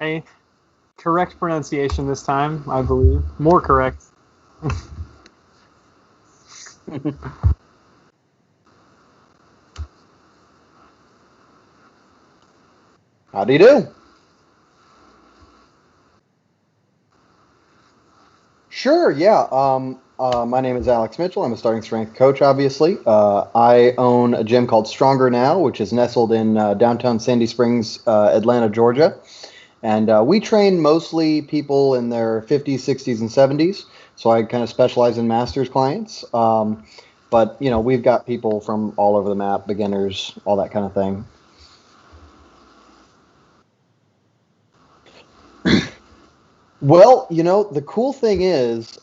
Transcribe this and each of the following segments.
Hey, correct pronunciation this time, I believe. More correct. How do you do? Sure, yeah. My name is Alex Mitchell. I'm a starting strength coach, obviously. I own a gym called Stronger Now, which is nestled in downtown Sandy Springs, Atlanta, Georgia. And we train mostly people in their 50s, 60s, and 70s. So I kind of specialize in masters clients. But, we've got people from all over the map, beginners, all that kind of thing. Well, the cool thing is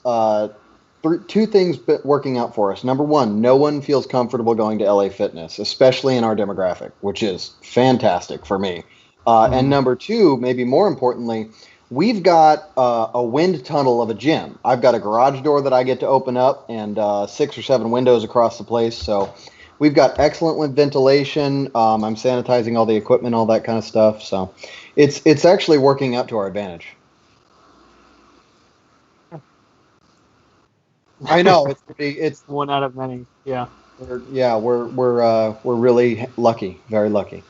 two things working out for us. Number one, no one feels comfortable going to LA Fitness, especially in our demographic, which is fantastic for me. And number two, maybe more importantly, we've got a wind tunnel of a gym. I've got a garage door that I get to open up and 6 or 7 windows across the place. So we've got excellent ventilation. I'm sanitizing all the equipment, all that kind of stuff. So it's actually working out to our advantage. I know it's one out of many. Yeah. We're really lucky, very lucky.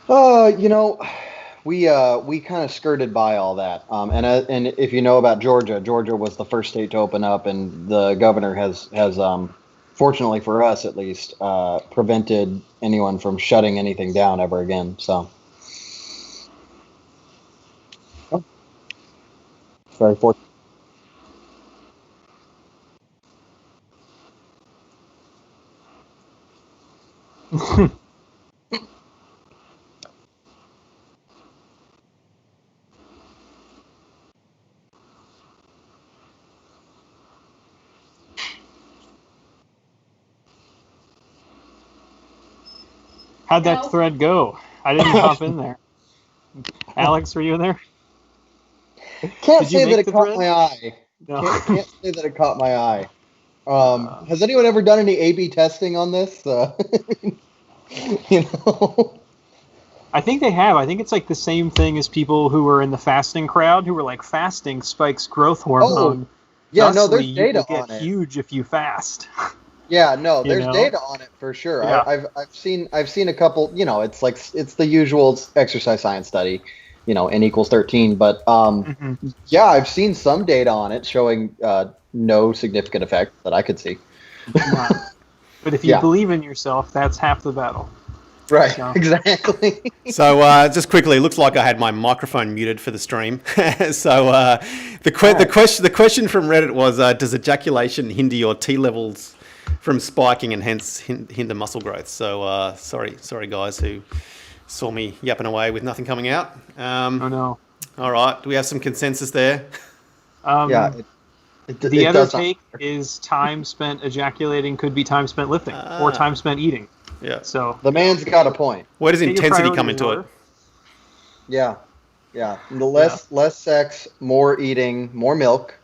We kind of skirted by all that. And if you know about Georgia, Georgia was the first state to open up, and the governor has fortunately for us at least, prevented anyone from shutting anything down ever again. So. Very fortunate. How'd that thread go? I didn't hop in there. Alex, were you in there? Can't say that it caught my eye. No. Can't say that it caught my eye. Has anyone ever done any A/B testing on this? I think they have. I think it's like the same thing as people who were in the fasting crowd who were like, fasting spikes growth hormone. Yeah, Thusly, no, there's data you will on get it. huge if you fast. Yeah, no, there's data on it for sure. Yeah. I've seen a couple. It's the usual exercise science study. N equals 13. But yeah, I've seen some data on it showing no significant effect that I could see. But if you believe in yourself, that's half the battle. Right, so. Exactly. So just quickly, it looks like I had my microphone muted for the stream. So the question from Reddit was, does ejaculation hinder your T levels from spiking and hence hinder muscle growth? So sorry guys who saw me yapping away with nothing coming out. Oh no. All right, do we have some consensus there? The other take is time spent ejaculating could be time spent lifting or time spent eating. Yeah. So the man's got a point. Where does intensity come into it? Yeah. The less sex, more eating, more milk.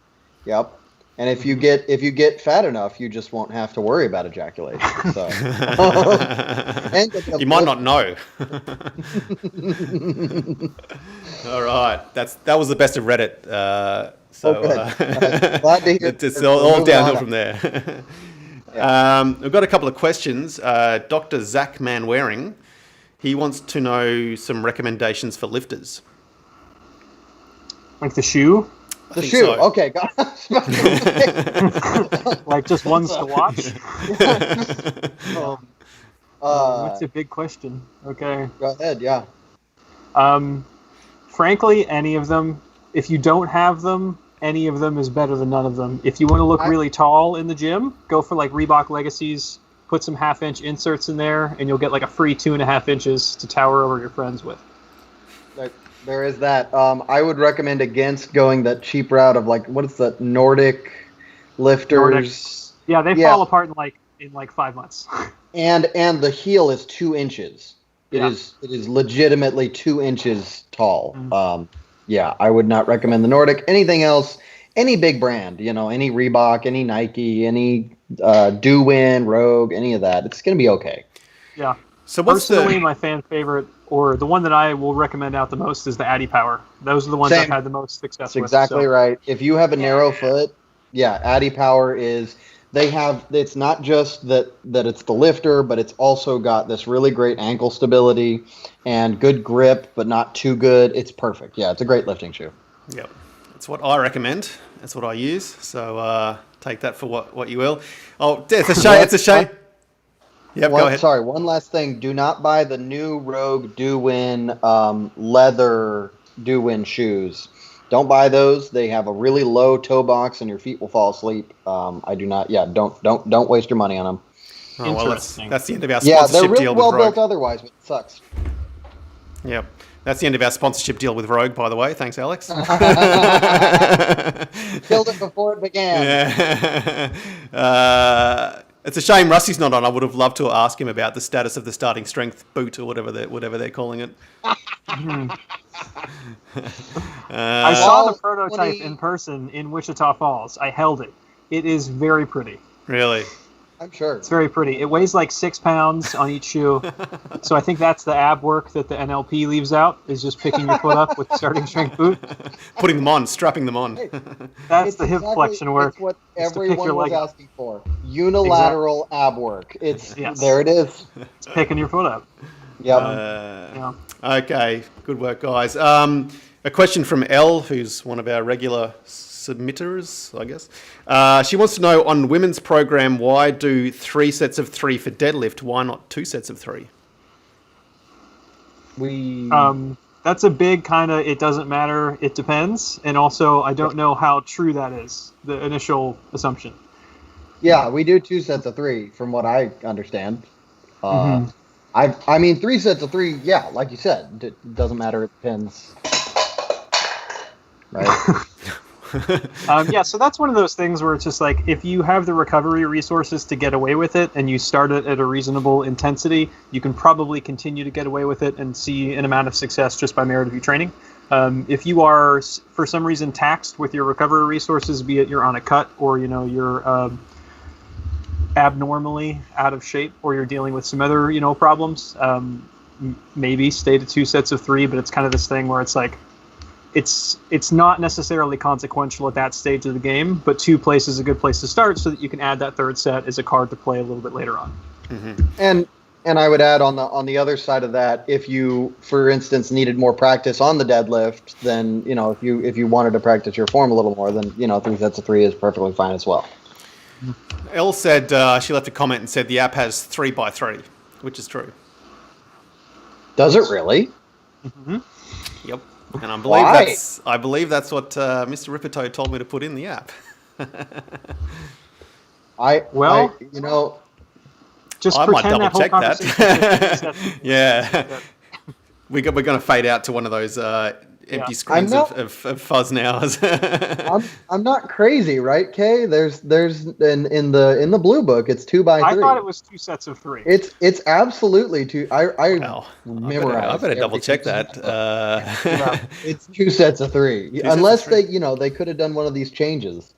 Yep. And if you get fat enough, you just won't have to worry about ejaculation. So you might not know. All right, that was the best of Reddit. Glad to hear. It's all downhill from there. We've got a couple of questions. Dr. Zach Manwaring, he wants to know some recommendations for lifters. Like the shoe? The shoe. So. Okay. Like just ones to watch? That's a big question. Okay. Go ahead. Yeah. Frankly, any of them. If you don't have them, any of them is better than none of them. If you want to look really tall in the gym, go for like Reebok Legacies. Put some 1/2-inch inserts in there, and you'll get like a free 2.5 inches to tower over your friends with. There is that. I would recommend against going that cheap route of like, what is that, Nordic lifters? Nordic. Yeah, they fall apart in like 5 months. And the heel is 2 inches. It is legitimately 2 inches tall. Mm-hmm. I would not recommend the Nordic. Anything else, any big brand, any Reebok, any Nike, any Do-Win, Rogue, any of that, it's going to be okay. Yeah. So what's Personally, my fan favorite, or the one that I will recommend out the most, is the Addy Power. Those are the ones Same. I've had the most success That's with. exactly so. right. If you have a narrow foot, yeah, Addy Power is. They have. It's not just that it's the lifter, but it's also got this really great ankle stability and good grip, but not too good. It's perfect. Yeah, it's a great lifting shoe. Yep, that's what I recommend. That's what I use. So take that for what you will. Oh, it's a shame. It's a shame. Yep, go ahead. Sorry, one last thing. Do not buy the new Rogue Do-Win leather Do-Win shoes. Don't buy those. They have a really low toe box, and your feet will fall asleep. I do not. Yeah, don't waste your money on them. Oh, well, that's the end of our sponsorship Yeah, they're really deal well with Rogue. built otherwise, but it sucks. Yep. That's the end of our sponsorship deal with Rogue, by the way. Thanks, Alex. Killed it before it began. Yeah. It's a shame Rusty's not on. I would have loved to ask him about the status of the starting strength boot or whatever they're calling it. I saw the prototype in person in Wichita Falls. I held it. It is very pretty. Really? I'm sure. It's very pretty. It weighs like 6 pounds on each shoe. So I think that's the ab work that the NLP leaves out, is just picking your foot up with the starting strength boot. Putting them on, strapping them on. That's the hip flexion work. It's what It's to pick everyone your was leg up. asking for. Unilateral ab work. It's Yes. There it is. It's picking your foot up. Yep. Yeah. Okay, good work, guys. A question from Elle, who's one of our regular submitters, I guess. She wants to know, on women's program, why do 3 sets of 3 for deadlift? Why not 2 sets of 3? That's a big kind of, it doesn't matter, it depends. And also, I don't know how true that is, the initial assumption. Yeah, we do 2 sets of 3, from what I understand. I mean, 3 sets of 3. Yeah, like you said, it doesn't matter. It depends. Right. So that's one of those things where it's just like, if you have the recovery resources to get away with it and you start it at a reasonable intensity, you can probably continue to get away with it and see an amount of success just by merit of your training. If you are, for some reason, taxed with your recovery resources, be it you're on a cut or you're abnormally out of shape or you're dealing with some other problems, maybe stay to 2 sets of 3. But it's kind of this thing where it's like, it's not necessarily consequential at that stage of the game, but 2 places is a good place to start so that you can add that 3rd set as a card to play a little bit later on. And I would add on the other side of that, if you, for instance, needed more practice on the deadlift, then if you wanted to practice your form a little more, then 3 sets of 3 is perfectly fine as well. Elle said, she left a comment and said the app has 3x3, which is true. Does it really? Mm-hmm. Yep. And I believe that's what Mr. Rippertoe told me to put in the app. Just I might pretend double check that. Yeah. We're going to fade out to one of those empty screens of fuzz now. I'm not crazy, right, Kay? There's in the blue book, it's 2x3. I thought it was 2 sets of 3. It's absolutely 2. I memorized. I better double check that. It's 2 sets of 3, unless they could have done one of these changes.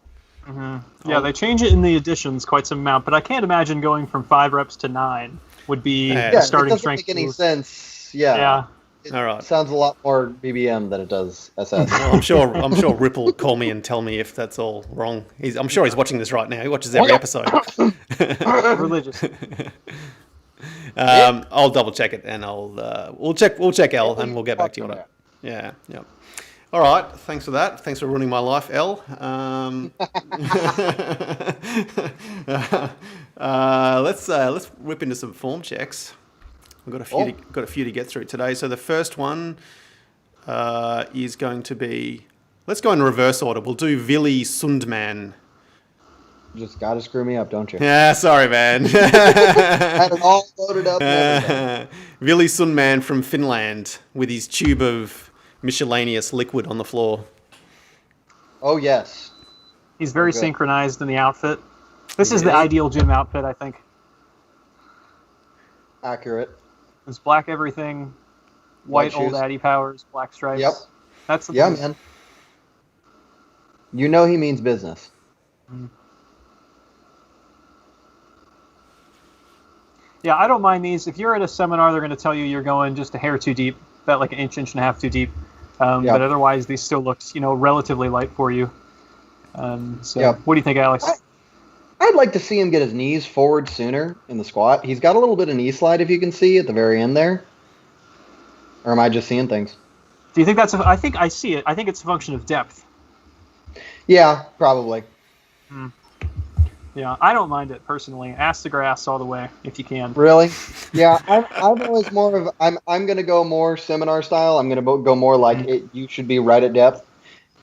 Mm-hmm. Yeah, they change it in the additions quite some amount, but I can't imagine going from 5 reps to 9 would be starting strength. It doesn't make any sense. Yeah. All right. Sounds a lot more BBM than it does SS. Well, I'm sure Rip will call me and tell me if that's all wrong. I'm sure he's watching this right now. He watches every episode. Religious. I'll double check it, and we'll check Elle, and we'll get back to you on it. Yeah. All right. Thanks for that. Thanks for ruining my life, Elle. Let's whip into some form checks. We've got a few to get through today. So the first one is going to be, let's go in reverse order. We'll do Vili Sundman. You just got to screw me up, don't you? Yeah, sorry, man. Had it all loaded up. Vili Sundman from Finland with his tube of miscellaneous liquid on the floor. Oh, yes. He's very synchronized in the outfit. This is the ideal gym outfit, I think. Accurate. It's black everything, white old Addy Powers, black stripes. Yep. That's the man. You know he means business. Yeah, I don't mind these. If you're at a seminar, they're going to tell you you're going just a hair too deep, about like an inch and a half too deep. But otherwise, these still look, relatively light for you. What do you think, Alex? I'd like to see him get his knees forward sooner in the squat. He's got a little bit of knee slide, if you can see, at the very end there. Or am I just seeing things? Do you think that's I think I see it. I think it's a function of depth. Yeah, probably. Yeah, I don't mind it personally. Ass to grass all the way if you can. Really? Yeah, I'm always more of I'm going to go more seminar style. I'm going to go more like you should be right at depth,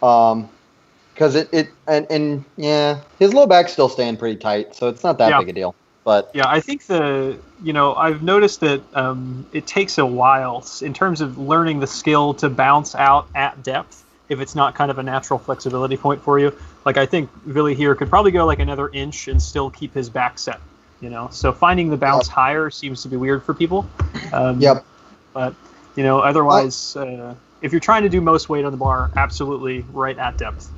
because his low back's still staying pretty tight, so it's not that big a deal. But yeah, I think I've noticed that it takes a while in terms of learning the skill to bounce out at depth if it's not kind of a natural flexibility point for you. Like, I think Billy here could probably go like another inch and still keep his back set, So finding the bounce higher seems to be weird for people. But, otherwise, if you're trying to do most weight on the bar, absolutely right at depth.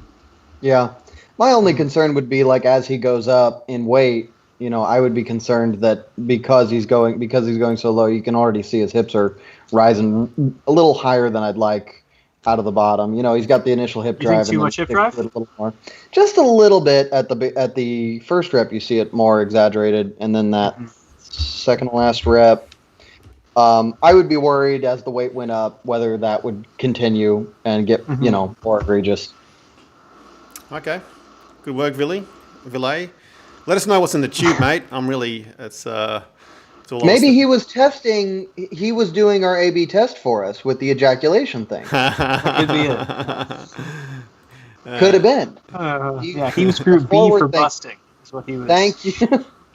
Yeah. My only concern would be, like, as he goes up in weight, I would be concerned that because he's going so low, you can already see his hips are rising a little higher than I'd like out of the bottom. He's got the initial hip drive. You think too much hip drive? A little more. Just a little bit at the first rep. You see it more exaggerated, and then that second to last rep. I would be worried as the weight went up whether that would continue and get more egregious. Okay, good work, Villet. Let us know what's in the tube, mate. It's all maybe he was testing. He was doing our A/B test for us with the ejaculation thing. Could be it. Could have been. He was group B for busting. Is what he was.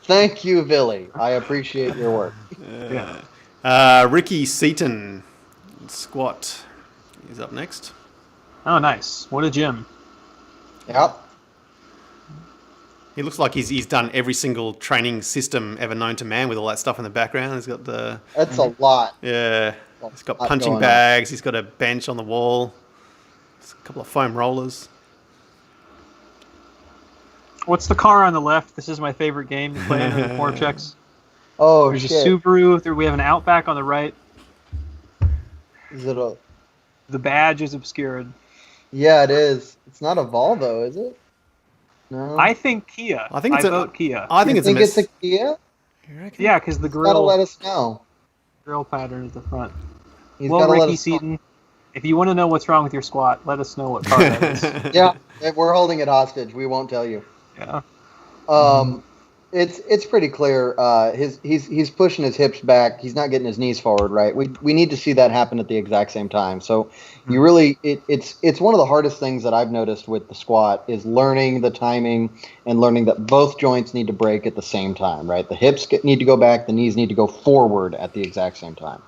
Thank you, Billy. I appreciate your work. Ricky Seaton, squat. He's up next. Oh, nice. What a gym. Yep. He looks like he's done every single training system ever known to man with all that stuff in the background. He's got the... That's a lot. Yeah. He's got punching bags. He's got a bench on the wall. There's a couple of foam rollers. What's the car on the left? This is my favorite game to play in the form checks. Oh, There's shit. a Subaru. We have an Outback on the right. Is it a... The badge is obscured. Yeah, it is. It's not a Volvo, is it? No. I think Kia. I vote Kia. I think it's a Kia? Yeah, because the He's gotta grill let us know. pattern at the front. He's Well, gotta let Ricky us know. Seaton, if you want to know what's wrong with your squat, let us know what car that is. Yeah, we're holding it hostage. We won't tell you. Yeah. It's pretty clear. He's pushing his hips back. He's not getting his knees forward. Right. We need to see that happen at the exact same time. So you really it's one of the hardest things that I've noticed with the squat is learning the timing and learning that both joints need to break at the same time. Right. The hips need to go back. The knees need to go forward at the exact same time.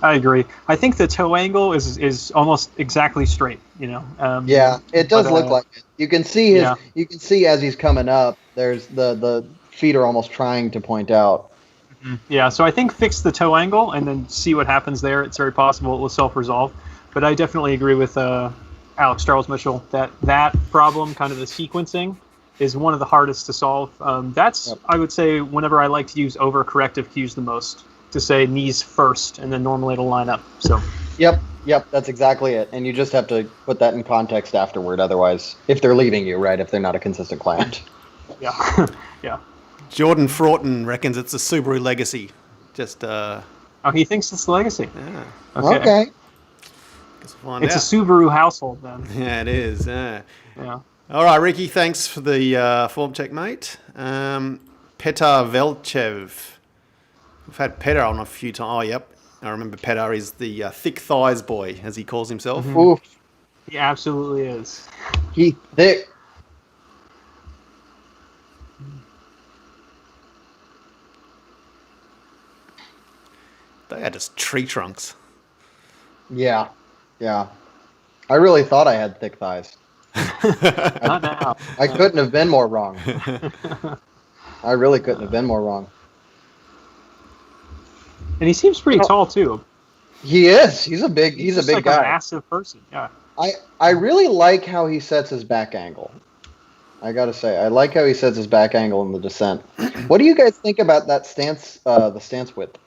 I agree. I think the toe angle is almost exactly straight. Yeah, it does look like it. You can see You can see as he's coming up. There's the feet are almost trying to point out. Yeah, so I think fix the toe angle and then see what happens there. It's very possible it will self-resolve. But I definitely agree with Alex Mitchell that problem, kind of the sequencing, is one of the hardest to solve. I would say, whenever I like to use overcorrective cues the most, to say knees first, and then normally it'll line up. So. Yep, that's exactly it. And you just have to put that in context afterward. Otherwise, if they're leaving you, right, if they're not a consistent client. Yeah, yeah. Jordan Fraughton reckons it's a Subaru Legacy. Just he thinks it's Legacy. Yeah. Okay. Guess we'll find it's out. a Subaru household then. Yeah, it is. Yeah. Yeah. All right, Ricky. Thanks for the form check, mate. Petar Velchev. We've had Petar on a few times. Oh, yep. I remember Petar is the thick thighs boy, as he calls himself. Oof. He absolutely is. He thick. They are just tree trunks. Yeah. I really thought I had thick thighs. Not now. I couldn't have been more wrong. I really couldn't have been more wrong. And he seems pretty tall too. He is. He's a big like guy. A massive person. Yeah. I really like how he sets his back angle. I gotta say, I like how he sets his back angle in the descent. What do you guys think about that stance? The stance width.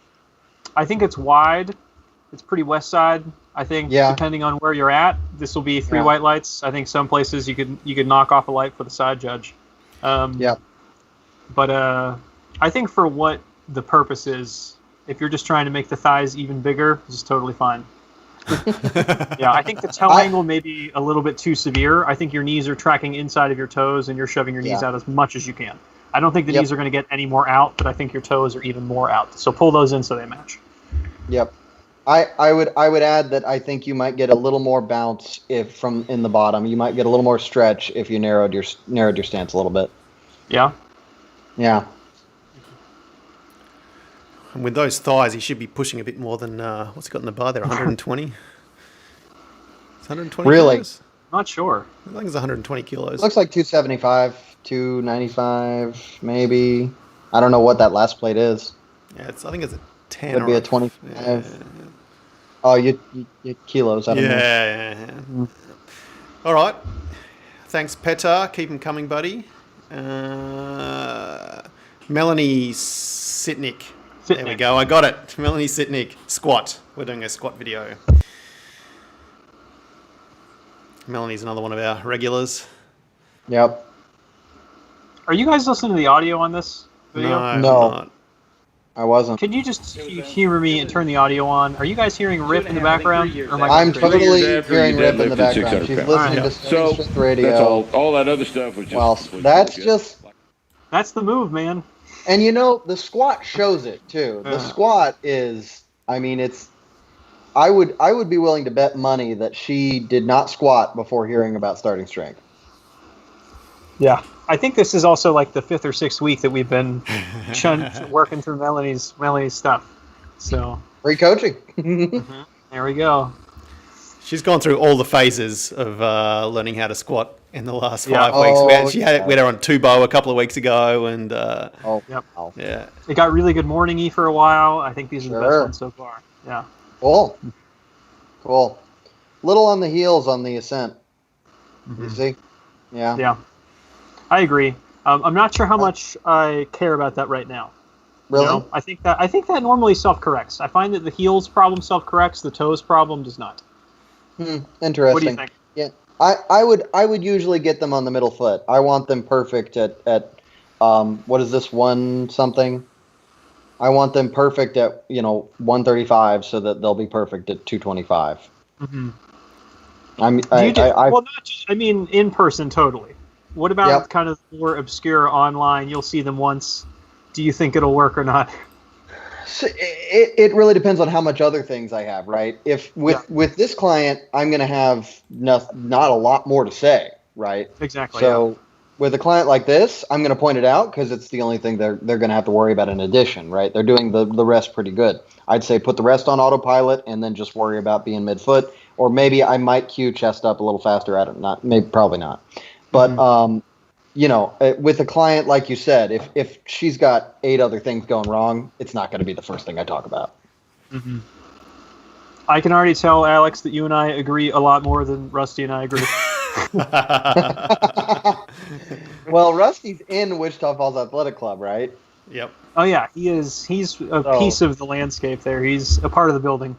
I think it's wide. It's pretty west side. I think depending on where you're at, this will be 3 white lights. I think some places you could knock off a light for the side judge. But I think for what the purpose is, if you're just trying to make the thighs even bigger, this is totally fine. I think the toe angle may be a little bit too severe. I think your knees are tracking inside of your toes, and you're shoving your knees out as much as you can. I don't think the knees are going to get any more out, but I think your toes are even more out. So pull those in so they match. Yep. I would add that I think you might get a little more bounce if from in the bottom. You might get a little more stretch if you narrowed your stance a little bit. Yeah. Yeah. And with those thighs, he should be pushing a bit more than what's he got in the bar there? 120. It's 120. Really? Kilos? Not sure. I think it's 120 kilos. Looks like 275, 295, maybe. I don't know what that last plate is. Yeah, I think it's a 10. Could be a 25. Yeah. Oh, you kilos. I don't know. Yeah. All right. Thanks, Petar. Keep them coming, buddy. Melanie Sitnik. There we go. I got it. Melanie Sitnik. Squat. We're doing a squat video. Melanie's another one of our regulars. Yep. Are you guys listening to the audio on this video? No. I wasn't. Can you just humor me and turn the audio on? Are you guys hearing Rip in the background? I'm totally hearing Rip in the background. She's listening to Strength Radio. That's all that other stuff was just... Well, that's the move, man. And the squat shows it too. The squat is, I would be willing to bet money that she did not squat before hearing about starting strength. Yeah. I think this is also like the 5th or 6th week that we've been working through Melanie's stuff. So free coaching. There we go. She's gone through all the phases of learning how to squat in the last 5 weeks. We had her on Tubo a couple of weeks ago, and yeah, it got really good morning-y for a while. I think these are the best ones so far. Yeah. Cool. Little on the heels on the ascent. You see? Yeah. I agree. I'm not sure how much I care about that right now. Really? I think that normally self-corrects. I find that the heels problem self-corrects, the toes problem does not. Interesting. What do you think? Yeah, I would usually get them on the middle foot. I want them perfect at what is this, 1 something? I want them perfect at 135 so that they'll be perfect at 225. In person totally. What about kind of more obscure online? You'll see them once. Do you think it'll work or not? So it really depends on how much other things I have, right? If with this client, I'm going to have not a lot more to say, right? Exactly. So with a client like this, I'm going to point it out because it's the only thing they're going to have to worry about in addition, right? They're doing the rest pretty good. I'd say put the rest on autopilot and then just worry about being midfoot, or maybe I might cue chest up a little faster at it. Probably not. But with a client like you said, if she's got 8 other things going wrong, it's not going to be the first thing I talk about. I can already tell, Alex, that you and I agree a lot more than Rusty and I agree. Well, Rusty's in Wichita Falls Athletic Club, right? Yep. Oh yeah, he is. He's a piece of the landscape there. He's a part of the building.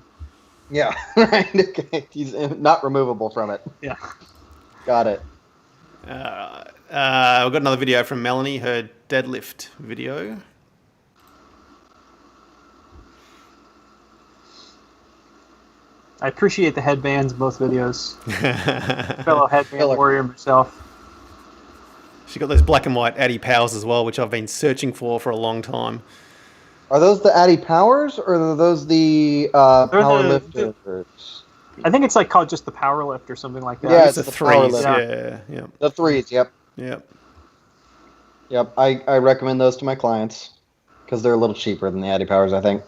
Yeah, right. Okay. He's not removable from it. Yeah. Got it. We've got another video from Melanie, her deadlift video. I appreciate the headbands in both videos. Fellow headband warrior myself. She got those black and white Addy Powers as well, which I've been searching for a long time. Are those the Addy Powers, or are those the power lifters? I think it's called just the power lift or something like that. Yeah, it's the threes. Yeah. The threes. Yep. I recommend those to my clients because they're a little cheaper than the Addy Powers, I think.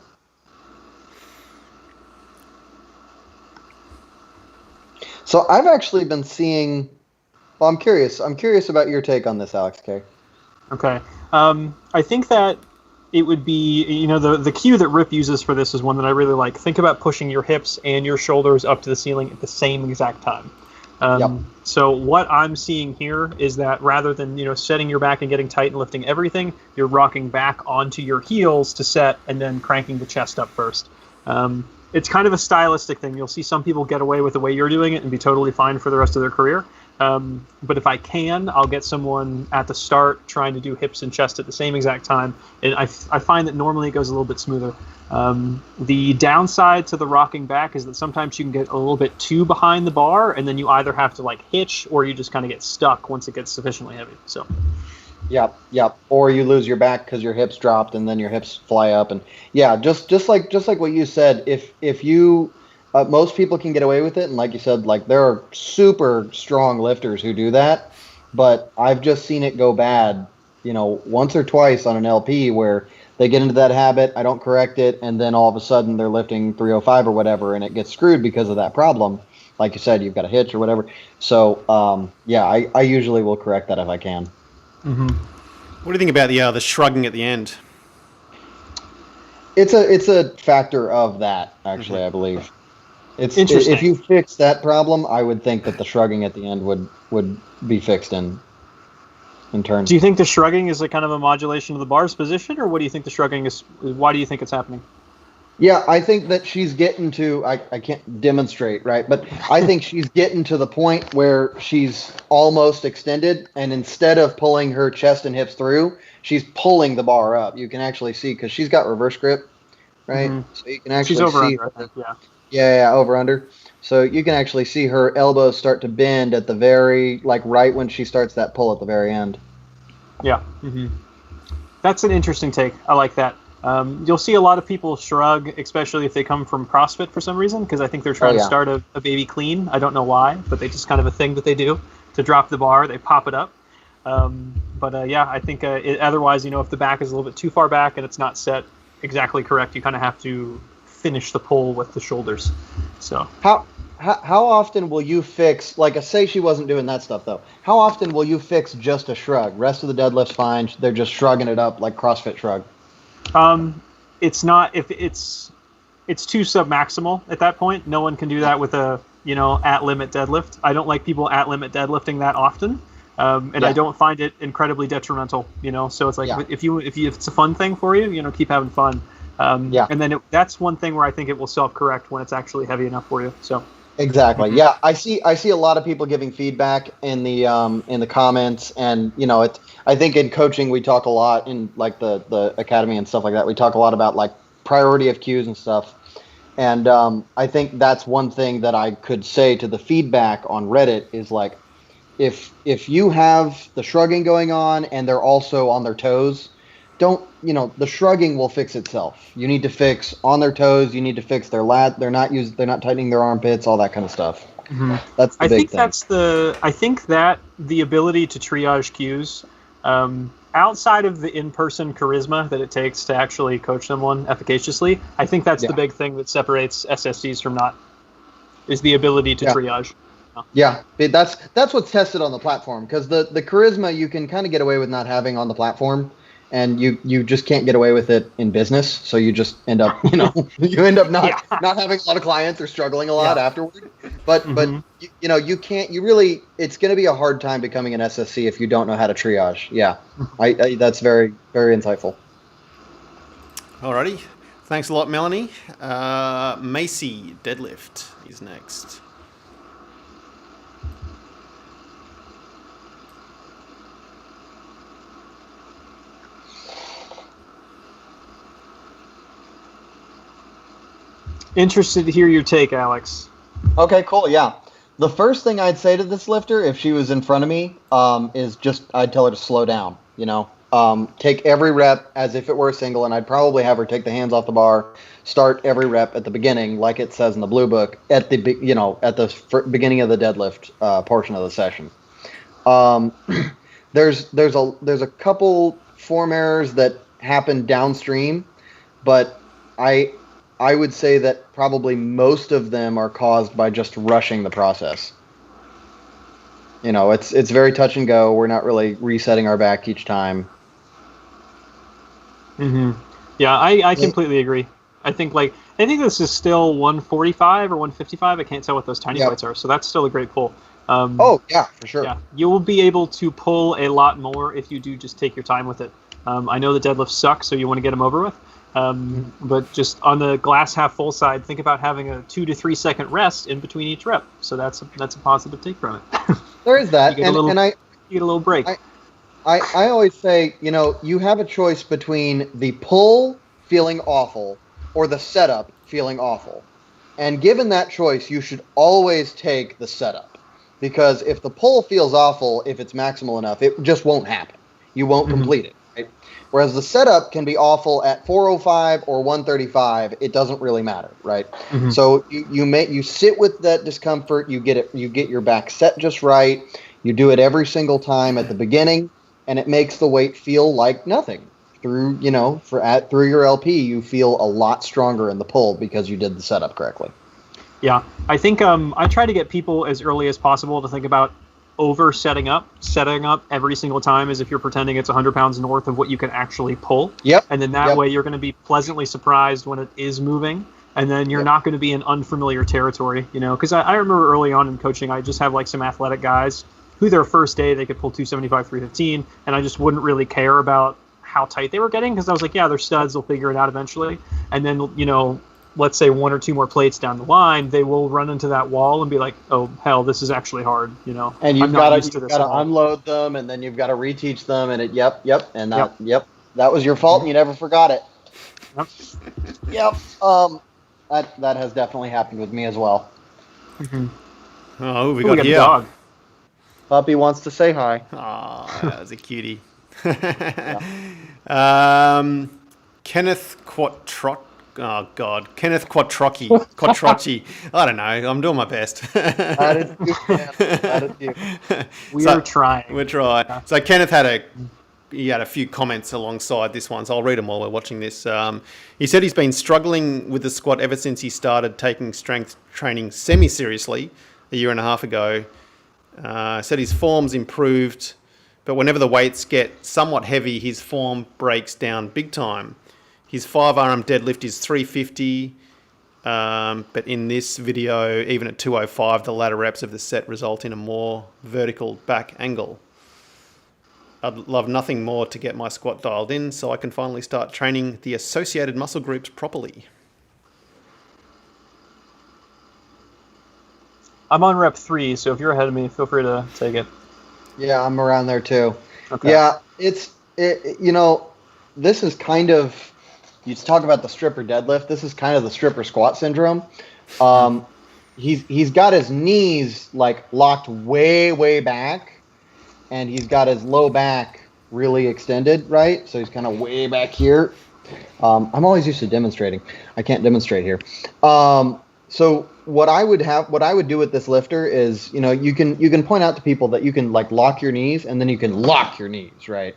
So I've actually been seeing. Well, I'm curious. I'm curious about your take on this, Alex K. Okay. I think that it would be, the cue that Rip uses for this is one that I really like. Think about pushing your hips and your shoulders up to the ceiling at the same exact time. Yep. So what I'm seeing here is that rather than setting your back and getting tight and lifting everything, you're rocking back onto your heels to set and then cranking the chest up first. It's kind of a stylistic thing. You'll see some people get away with the way you're doing it and be totally fine for the rest of their career. But if I can, I'll get someone at the start trying to do hips and chest at the same exact time. And I find that normally it goes a little bit smoother. The downside to the rocking back is that sometimes you can get a little bit too behind the bar, and then you either have to hitch or you just kind of get stuck once it gets sufficiently heavy. So. Yep. Or you lose your back because your hips dropped, and then your hips fly up, and just like what you said. If you most people can get away with it, and like you said, there are super strong lifters who do that, but I've just seen it go bad, once or twice on an LP where they get into that habit, I don't correct it, and then all of a sudden they're lifting 305 or whatever, and it gets screwed because of that problem. Like you said, you've got a hitch or whatever. So I usually will correct that if I can. Mm-hmm. What do you think about the shrugging at the end? It's a factor of that, actually. Mm-hmm. I believe. It's interesting. If you fix that problem, I would think that the shrugging at the end would be fixed in turn. Do you think the shrugging is a kind of a modulation of the bar's position, or what do you think the shrugging is? Why do you think it's happening? Yeah, I think that she's getting to, I can't demonstrate, right? But I think she's getting to the point where she's almost extended, and instead of pulling her chest and hips through, she's pulling the bar up. You can actually see, because she's got reverse grip, right? Mm-hmm. So you can actually she's over see under, I think, yeah. Yeah, over under. So you can actually see her elbows start to bend at the very, right when she starts that pull at the very end. Yeah. Mm-hmm. That's an interesting take. I like that. You'll see a lot of people shrug, especially if they come from CrossFit for some reason, because I think they're trying to start a baby clean. I don't know why, but they just kind of a thing that they do to drop the bar. They pop it up. I think otherwise, if the back is a little bit too far back and it's not set exactly correct, you kind of have to finish the pull with the shoulders. So how often will you fix, say she wasn't doing that stuff though, how often will you fix just a shrug? Rest of the deadlift's fine, they're just shrugging it up like CrossFit shrug. It's not, if it's too submaximal at that point. No one can do that with a at limit deadlift. I don't like people at limit deadlifting that often. I don't find it incredibly detrimental, so it's if it's a fun thing for you, keep having fun. And then that's one thing where I think it will self-correct when it's actually heavy enough for you. So exactly. Mm-hmm. Yeah, I see a lot of people giving feedback in the comments, and I think in coaching we talk a lot in the academy and stuff like that. We talk a lot about priority of cues and stuff. And I think that's one thing that I could say to the feedback on Reddit is if you have the shrugging going on and they're also on their toes, the shrugging will fix itself. You need to fix on their toes. You need to fix their lat. They're not tightening their armpits, all that kind of stuff. Mm-hmm. That's the big thing. I think that the ability to triage cues, outside of the in-person charisma that it takes to actually coach someone efficaciously, I think that's the big thing that separates SSCs from not, is the ability to triage. Yeah, that's what's tested on the platform, because the charisma you can kind of get away with not having on the platform. And you just can't get away with it in business, so you just end up not having a lot of clients or struggling a lot afterward. But you can't, it's going to be a hard time becoming an SSC if you don't know how to triage. Yeah, I that's very, very insightful. Alrighty, thanks a lot, Melanie. Macy deadlift is next. Interested to hear your take, Alex. Okay, cool. Yeah. The first thing I'd say to this lifter, if she was in front of me, is I'd tell her to slow down, take every rep as if it were a single, and I'd probably have her take the hands off the bar, start every rep at the beginning, like it says in the blue book, at the beginning of the deadlift portion of the session. There's a couple form errors that happen downstream, but I would say that probably most of them are caused by just rushing the process. It's very touch and go. We're not really resetting our back each time. Mm-hmm. Yeah, I completely agree. I think this is still 145 or 155. I can't tell what those tiny weights are, so that's still a great pull. Oh yeah, for sure. Yeah, you will be able to pull a lot more if you do just take your time with it. I know the deadlifts suck, so you want to get them over with. But just on the glass half full side, think about having a 2 to 3 second rest in between each rep. So that's a positive take from it. There is that, you get a little break. I always say, you have a choice between the pull feeling awful or the setup feeling awful. And given that choice, you should always take the setup. Because if the pull feels awful, if it's maximal enough, it just won't happen. You won't complete it. Right? Whereas the setup can be awful at 405 or 135. It doesn't really matter, right? So you sit with that discomfort. You get your back set just right. You do it every single time at the beginning, and it makes the weight feel like nothing. Through your LP, you feel a lot stronger in the pull because you did the setup correctly. Yeah, I think I try to get people as early as possible to think about setting up every single time as if you're pretending it's 100 pounds north of what you can actually pull. Yep. And then that way you're going to be pleasantly surprised when it is moving, and then you're not going to be in unfamiliar territory. Because I remember early on in coaching, I just have like some athletic guys who their first day they could pull 275, 315, and I just wouldn't really care about how tight they were getting because I was like, yeah, they're studs, they'll figure it out eventually. And then, let's say 1 or 2 more plates down the line, they will run into that wall and be like, oh, hell, this is actually hard, And you've got to unload them, and then you've got to reteach them, and that was your fault, and you never forgot it. Yep. That has definitely happened with me as well. Oh, we got here. A dog. Puppy wants to say hi. Oh, that was a cutie. Kenneth Quattrocchi. Oh God, Kenneth Quattrocchi. I don't know. I'm doing my best. That is you. We're trying. We're trying. Yeah. So Kenneth had a few comments alongside this one, so I'll read them while we're watching this. He said he's been struggling with the squat ever since he started taking strength training semi-seriously a year and a half ago. Said his form's improved, but whenever the weights get somewhat heavy, his form breaks down big time. His 5-arm deadlift is 350, but in this video, even at 205, the latter reps of the set result in a more vertical back angle. I'd love nothing more to get my squat dialed in so I can finally start training the associated muscle groups properly. I'm on rep 3, so if you're ahead of me, feel free to take it. Yeah, I'm around there too. Okay. Yeah, this is kind of, you talk about the stripper deadlift, this is kind of the stripper squat syndrome. He's got his knees like locked way, way back, and he's got his low back really extended, right? So he's kind of way back here. I'm always used to demonstrating. I can't demonstrate here. So what I would do with this lifter is, you can point out to people that you can like lock your knees and then you can lock your knees, right?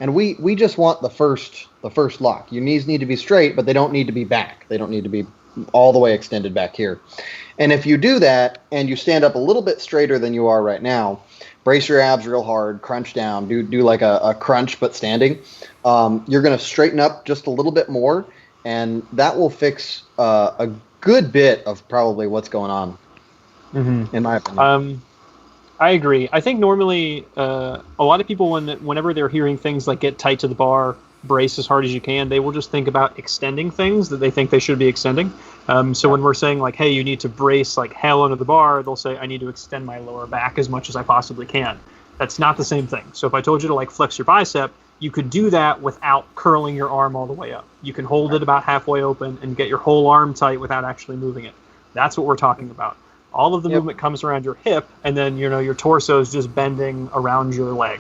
And we just want the first lock. Your knees need to be straight, but they don't need to be back. They don't need to be all the way extended back here. And if you do that and you stand up a little bit straighter than you are right now, brace your abs real hard, crunch down, do like a crunch but standing, you're going to straighten up just a little bit more, and that will fix a good bit of probably what's going on, in my opinion. I agree. I think normally a lot of people, whenever they're hearing things like get tight to the bar, brace as hard as you can, they will just think about extending things that they think they should be extending. So when we're saying like, hey, you need to brace like hell under the bar, they'll say, I need to extend my lower back as much as I possibly can. That's not the same thing. So if I told you to like flex your bicep, you could do that without curling your arm all the way up. You can hold it about halfway open and get your whole arm tight without actually moving it. That's what we're talking about. All of the movement comes around your hip, and then your torso is just bending around your leg.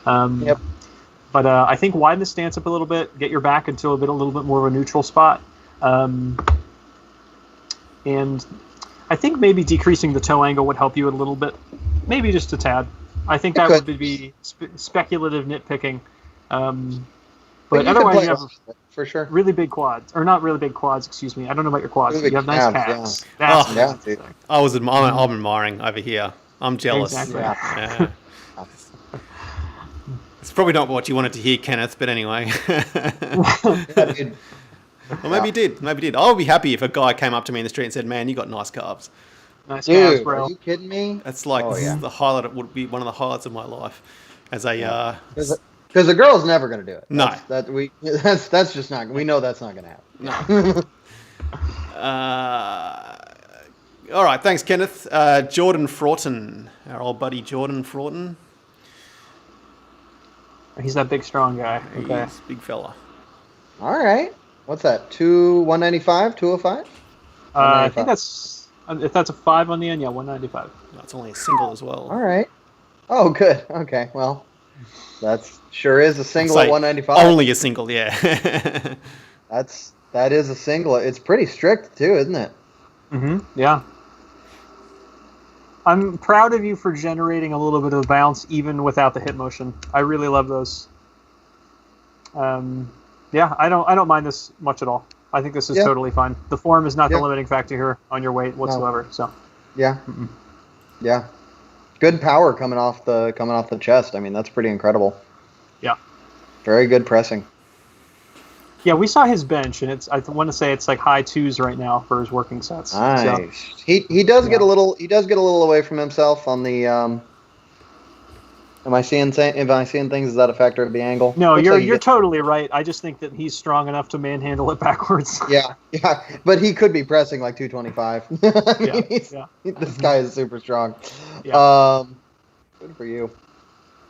But I think widen the stance up a little bit, get your back into a little bit more of a neutral spot, and I think maybe decreasing the toe angle would help you a little bit, maybe just a tad. I think that would be speculative nitpicking. But otherwise, you have for sure really big quads, or not really big quads. Excuse me. I don't know about your quads. Really you have nice calves. Yeah. I'm admiring over here. I'm jealous. Exactly. Yeah. It's probably not what you wanted to hear, Kenneth, but anyway. Well, maybe he did. I would be happy if a guy came up to me in the street and said, "Man, you got nice calves." Nice calves, Dude, bro. are you kidding me? That's like Oh, yeah. the highlight. It would be one of the highlights of my life as a. Because the girl's never going to do it. No. That's just not. We know that's not going to happen. No. All right, thanks, Kenneth. Jordan Fraughton, our old buddy Jordan Fraughton. He's that big, strong guy. Okay. He's a big fella. All right. What's that? 195, 205? I think that's if that's a 5 on the end. Yeah, 195. That's only a single as well. All right. Oh, good. Okay. Well, that's sure is a single at 195. Only a single, yeah. That is a single. It's pretty strict too, isn't it? Yeah. I'm proud of you for generating a little bit of bounce even without the hip motion. I really love those. Yeah, I don't mind this much at all. I think this is totally fine. The form is not the limiting factor here on your weight whatsoever. No. So. Yeah. Yeah. Good power coming off the chest. I mean, that's pretty incredible. Yeah. Very good pressing. Yeah, we saw his bench, and I want to say it's like high 2s right now for his working sets. Nice. So, he does get a little away from himself on the. Am I seeing things? Is that a factor of the angle? No, you're totally right. I just think that he's strong enough to manhandle it backwards. Yeah, but he could be pressing like 225. This guy is super strong. Yeah. Good for you.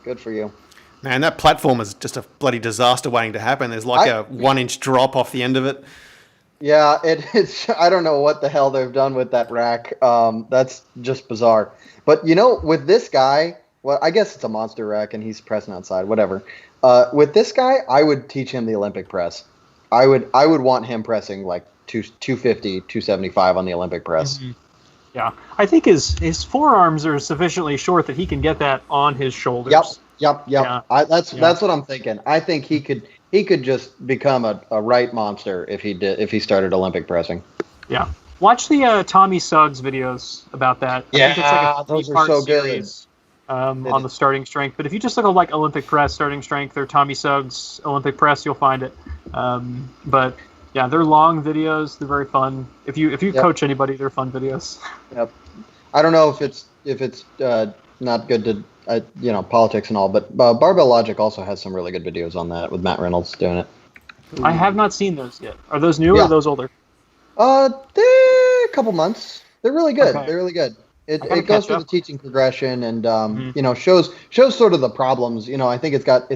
Good for you. Man, that platform is just a bloody disaster waiting to happen. There's like a 1-inch drop off the end of it. Yeah, it's. I don't know what the hell they've done with that rack. That's just bizarre. But with this guy, well, I guess it's a monster rack and he's pressing outside. Whatever. With this guy, I would teach him the Olympic press. I would want him pressing like 250, 275 on the Olympic press. Mm-hmm. Yeah, I think his forearms are sufficiently short that he can get that on his shoulders. Yep. Yeah. That's what I'm thinking. I think he could just become a right monster if he started Olympic pressing. Yeah. Watch the Tommy Suggs videos about that. Yeah, I think it's like a those are so series, on the starting strength. But if you just look at like Olympic press starting strength or Tommy Suggs Olympic press, you'll find it. But yeah, they're long videos. They're very fun. If you coach anybody, they're fun videos. Yep. I don't know if it's not good to politics and all, but Barbell Logic also has some really good videos on that with Matt Reynolds doing it. I have not seen those yet. Are those new or are those older? They're a couple months. They're really good. Okay. They're really good. It goes through the teaching progression and shows sort of the problems. I think it's got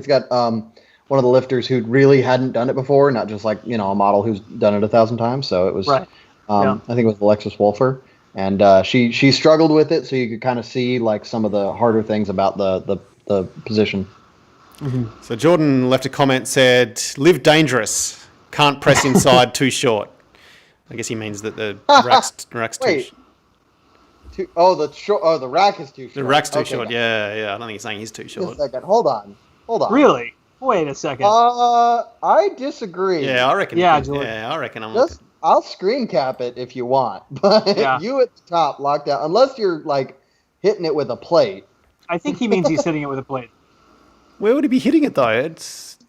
one of the lifters who really hadn't done it before, not just like a model who's done it 1,000 times. So it was right. I think it was Alexis Wolfer. And she struggled with it, so you could kind of see like some of the harder things about the position. Mm-hmm. So Jordan left a comment, said, "Live dangerous, can't press inside, too short." I guess he means that the rack's too short. The rack is too short. The rack's too short. Yeah. I don't think he's saying he's too short. Just a second. Hold on. Really? Wait a second. I disagree. Yeah, I reckon. Yeah, Jordan. Yeah, I reckon. I'll screen cap it if you want, but you at the top locked out, unless you're like hitting it with a plate. I think he means he's hitting it with a plate. Where would he be hitting it though?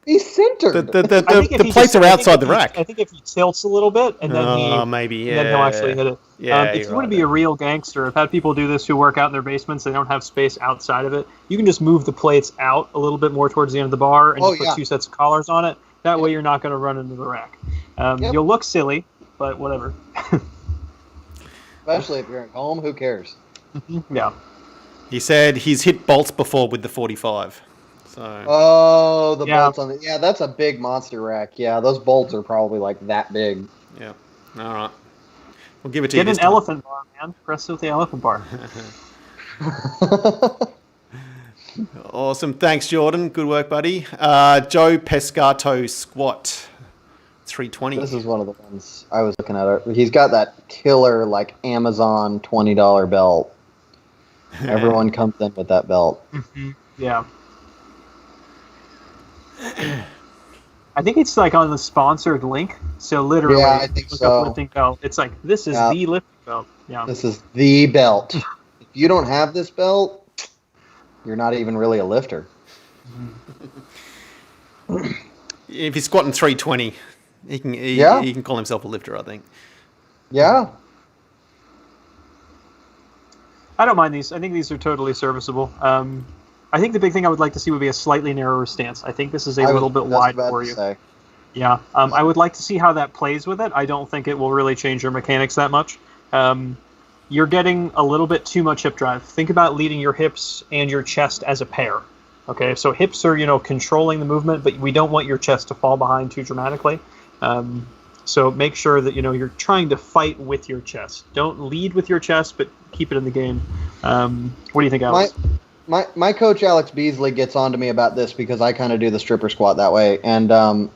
He's centered. The plates are outside the rack. I think if he tilts a little bit and then then he'll actually hit it. Yeah, if you want to be a real gangster, I've had people do this who work out in their basements. They don't have space outside of it. You can just move the plates out a little bit more towards the end of the bar and just put 2 sets of collars on it. That way you're not going to run into the rack. You'll look silly, but whatever. Especially if you're at home, who cares? Yeah. He said he's hit bolts before with the 45. So. Oh, the bolts on the... Yeah, that's a big monster rack. Yeah, those bolts are probably like that big. Yeah. All right. We'll give it to you. Get an elephant bar, man. Press with the elephant bar. Awesome. Thanks, Jordan. Good work, buddy. Joe Pescato squat. 320. This is one of the ones I was looking at. He's got that killer like Amazon $20 belt. Everyone comes in with that belt. Mm-hmm. Yeah. I think it's like on the sponsored link. So literally, I think look so. up lifting belt. It's like this is the lifting belt. Yeah. This is the belt. If you don't have this belt, you're not even really a lifter. If he's squatting 320, he can call himself a lifter, I think. Yeah. I don't mind these. I think these are totally serviceable. I think the big thing I would like to see would be a slightly narrower stance. I think this is a little bit wide for you. Yeah, I would like to see how that plays with it. I don't think it will really change your mechanics that much. You're getting a little bit too much hip drive. Think about leading your hips and your chest as a pair. Okay, so hips are, controlling the movement, but we don't want your chest to fall behind too dramatically. So make sure that, you're trying to fight with your chest. Don't lead with your chest, but keep it in the game. What do you think, Alex? My coach, Alex Beasley, gets on to me about this because I kind of do the stripper squat that way. And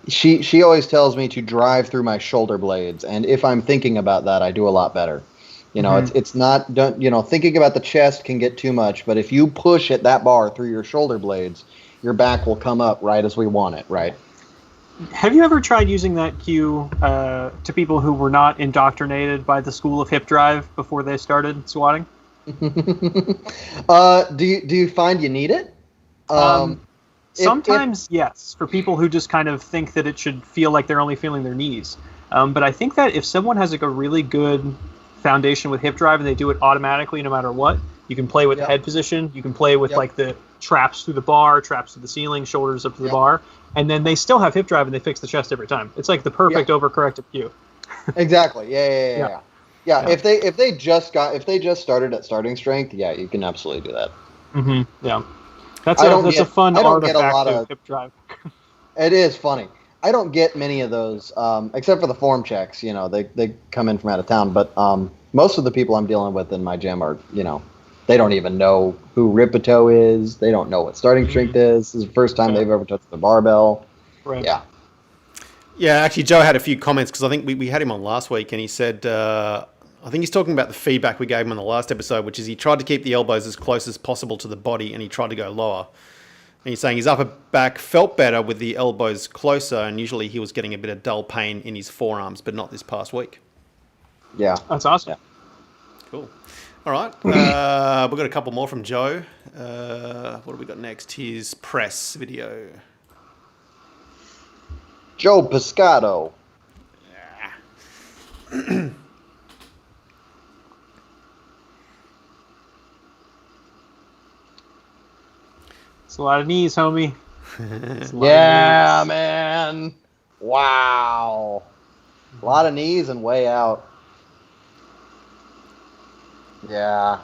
she always tells me to drive through my shoulder blades. And if I'm thinking about that, I do a lot better. It's not, thinking about the chest can get too much. But if you push at that bar through your shoulder blades, your back will come up right as we want it, right? Have you ever tried using that cue to people who were not indoctrinated by the school of hip drive before they started squatting? Do you find you need it? Sometimes, yes, for people who just kind of think that it should feel like they're only feeling their knees. But I think that if someone has a really good foundation with hip drive and they do it automatically no matter what, you can play with the head position, you can play with like the traps through the bar, traps to the ceiling, shoulders up to the bar, and then they still have hip drive and they fix the chest every time. It's like the perfect overcorrected cue. Exactly. Yeah. If they just started at starting strength, you can absolutely do that. Mm-hmm. Yeah, that's a fun artifact of hip drive. It is funny. I don't get many of those, except for the form checks. They come in from out of town. But most of the people I'm dealing with in my gym are, they don't even know who Ripito is. They don't know what starting strength is. This is the first time they've ever touched the barbell. Right. Yeah. Yeah, actually, Joe had a few comments because I think we had him on last week, and he said, I think he's talking about the feedback we gave him on the last episode, which is he tried to keep the elbows as close as possible to the body, and he tried to go lower. And he's saying his upper back felt better with the elbows closer, and usually he was getting a bit of dull pain in his forearms, but not this past week. Yeah. That's awesome. Yeah. Cool. All right. We've got a couple more from Joe. What have we got next? His press video. Joe Piscato. It's a lot of knees, homie. Yeah, man. Wow. A lot of knees and way out. Yeah.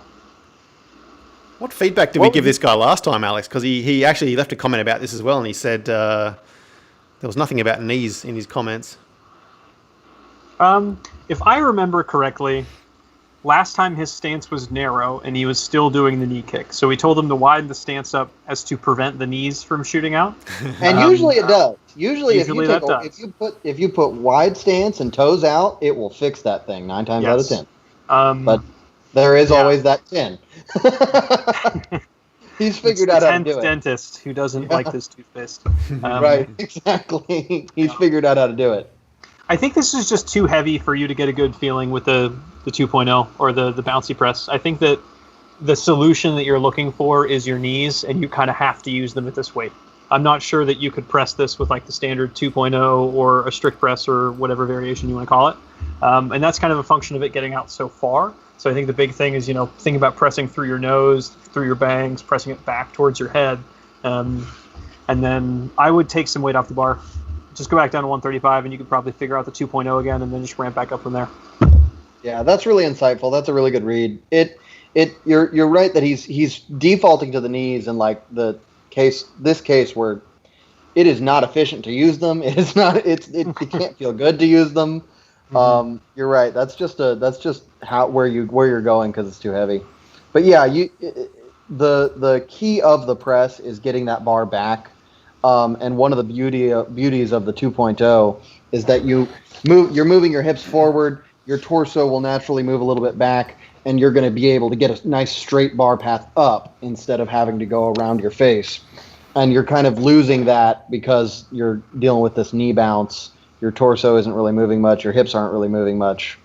What feedback did we give this guy last time, Alex? Because he actually left a comment about this as well, and he said there was nothing about knees in his comments. If I remember correctly, last time his stance was narrow and he was still doing the knee kick. So we told him to widen the stance up as to prevent the knees from shooting out. And usually it does. Usually if you put wide stance and toes out, it will fix that thing 9 times out of 10. But there is always that 10. He's figured out how to do it. Dentist who doesn't like this toothpaste. Right, exactly. He's figured out how to do it. I think this is just too heavy for you to get a good feeling with the 2.0 or the bouncy press. I think that the solution that you're looking for is your knees, and you kind of have to use them at this weight. I'm not sure that you could press this with like the standard 2.0 or a strict press or whatever variation you want to call it. And that's kind of a function of it getting out so far. So I think the big thing is, think about pressing through your nose, through your bangs, pressing it back towards your head. And then I would take some weight off the bar. Just go back down to 135 and you could probably figure out the 2.0 again and then just ramp back up from there. Yeah, that's really insightful. That's a really good read. You're right that he's defaulting to the knees in like this case where it is not efficient to use them. It can't feel good to use them. Mm-hmm. You're right. That's just where you're going because it's too heavy. But yeah, the key of the press is getting that bar back. And one of the beauties of the 2.0 is that you're moving your hips forward, your torso will naturally move a little bit back, and you're going to be able to get a nice straight bar path up instead of having to go around your face. And you're kind of losing that because you're dealing with this knee bounce. Your torso isn't really moving much. Your hips aren't really moving much.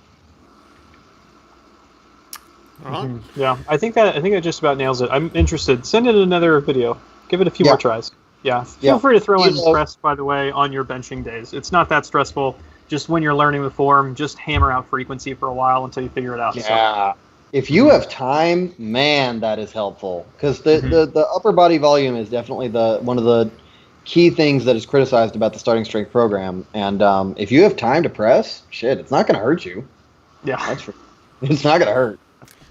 All right. Mm-hmm. Yeah, I think that just about nails it. I'm interested. Send in another video. Give it a few more tries. Yeah. Feel free to throw in press, by the way, on your benching days. It's not that stressful. Just when you're learning the form, just hammer out frequency for a while until you figure it out. Yeah. If you have time, man, that is helpful because the upper body volume is definitely one of the key things that is criticized about the starting strength program. And if you have time to press, shit, it's not going to hurt you. Yeah, it's not going to hurt.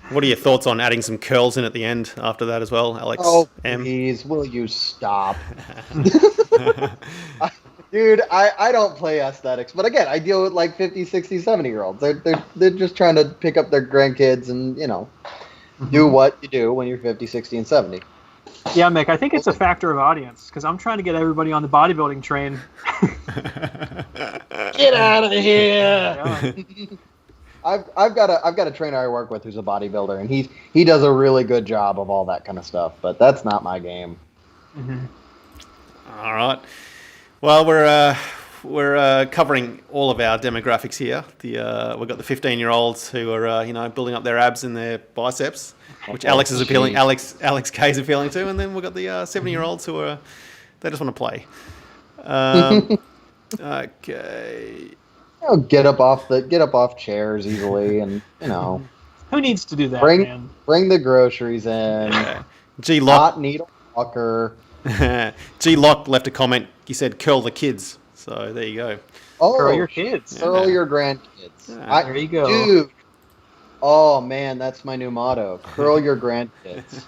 What are your thoughts on adding some curls in at the end after that as well, Alex? Oh, M? please, will you stop? Dude, I don't play aesthetics, but again, I deal with like 50, 60, 70-year-olds. They're just trying to pick up their grandkids and, do what you do when you're 50, 60, and 70. Yeah, Mick, I think it's a factor of audience because I'm trying to get everybody on the bodybuilding train. Get out of here! Yeah. I've got a trainer I work with who's a bodybuilder, and he does a really good job of all that kind of stuff. But that's not my game. All right. Well, we're covering all of our demographics here. We've got the 15-year-olds who are building up their abs and their biceps, which Alex is appealing. Alex K is appealing to, and then we've got the 70-year-olds who they just want to play. Okay. Get up off chairs easily, and Who needs to do that, man? Bring the groceries in. Yeah. G Lock. Not needle walker. G Lock left a comment. He said, "Curl the kids." So there you go. Oh, Curl your kids. Curl your grandkids. There you go, dude. Oh man, that's my new motto. Curl your grandkids.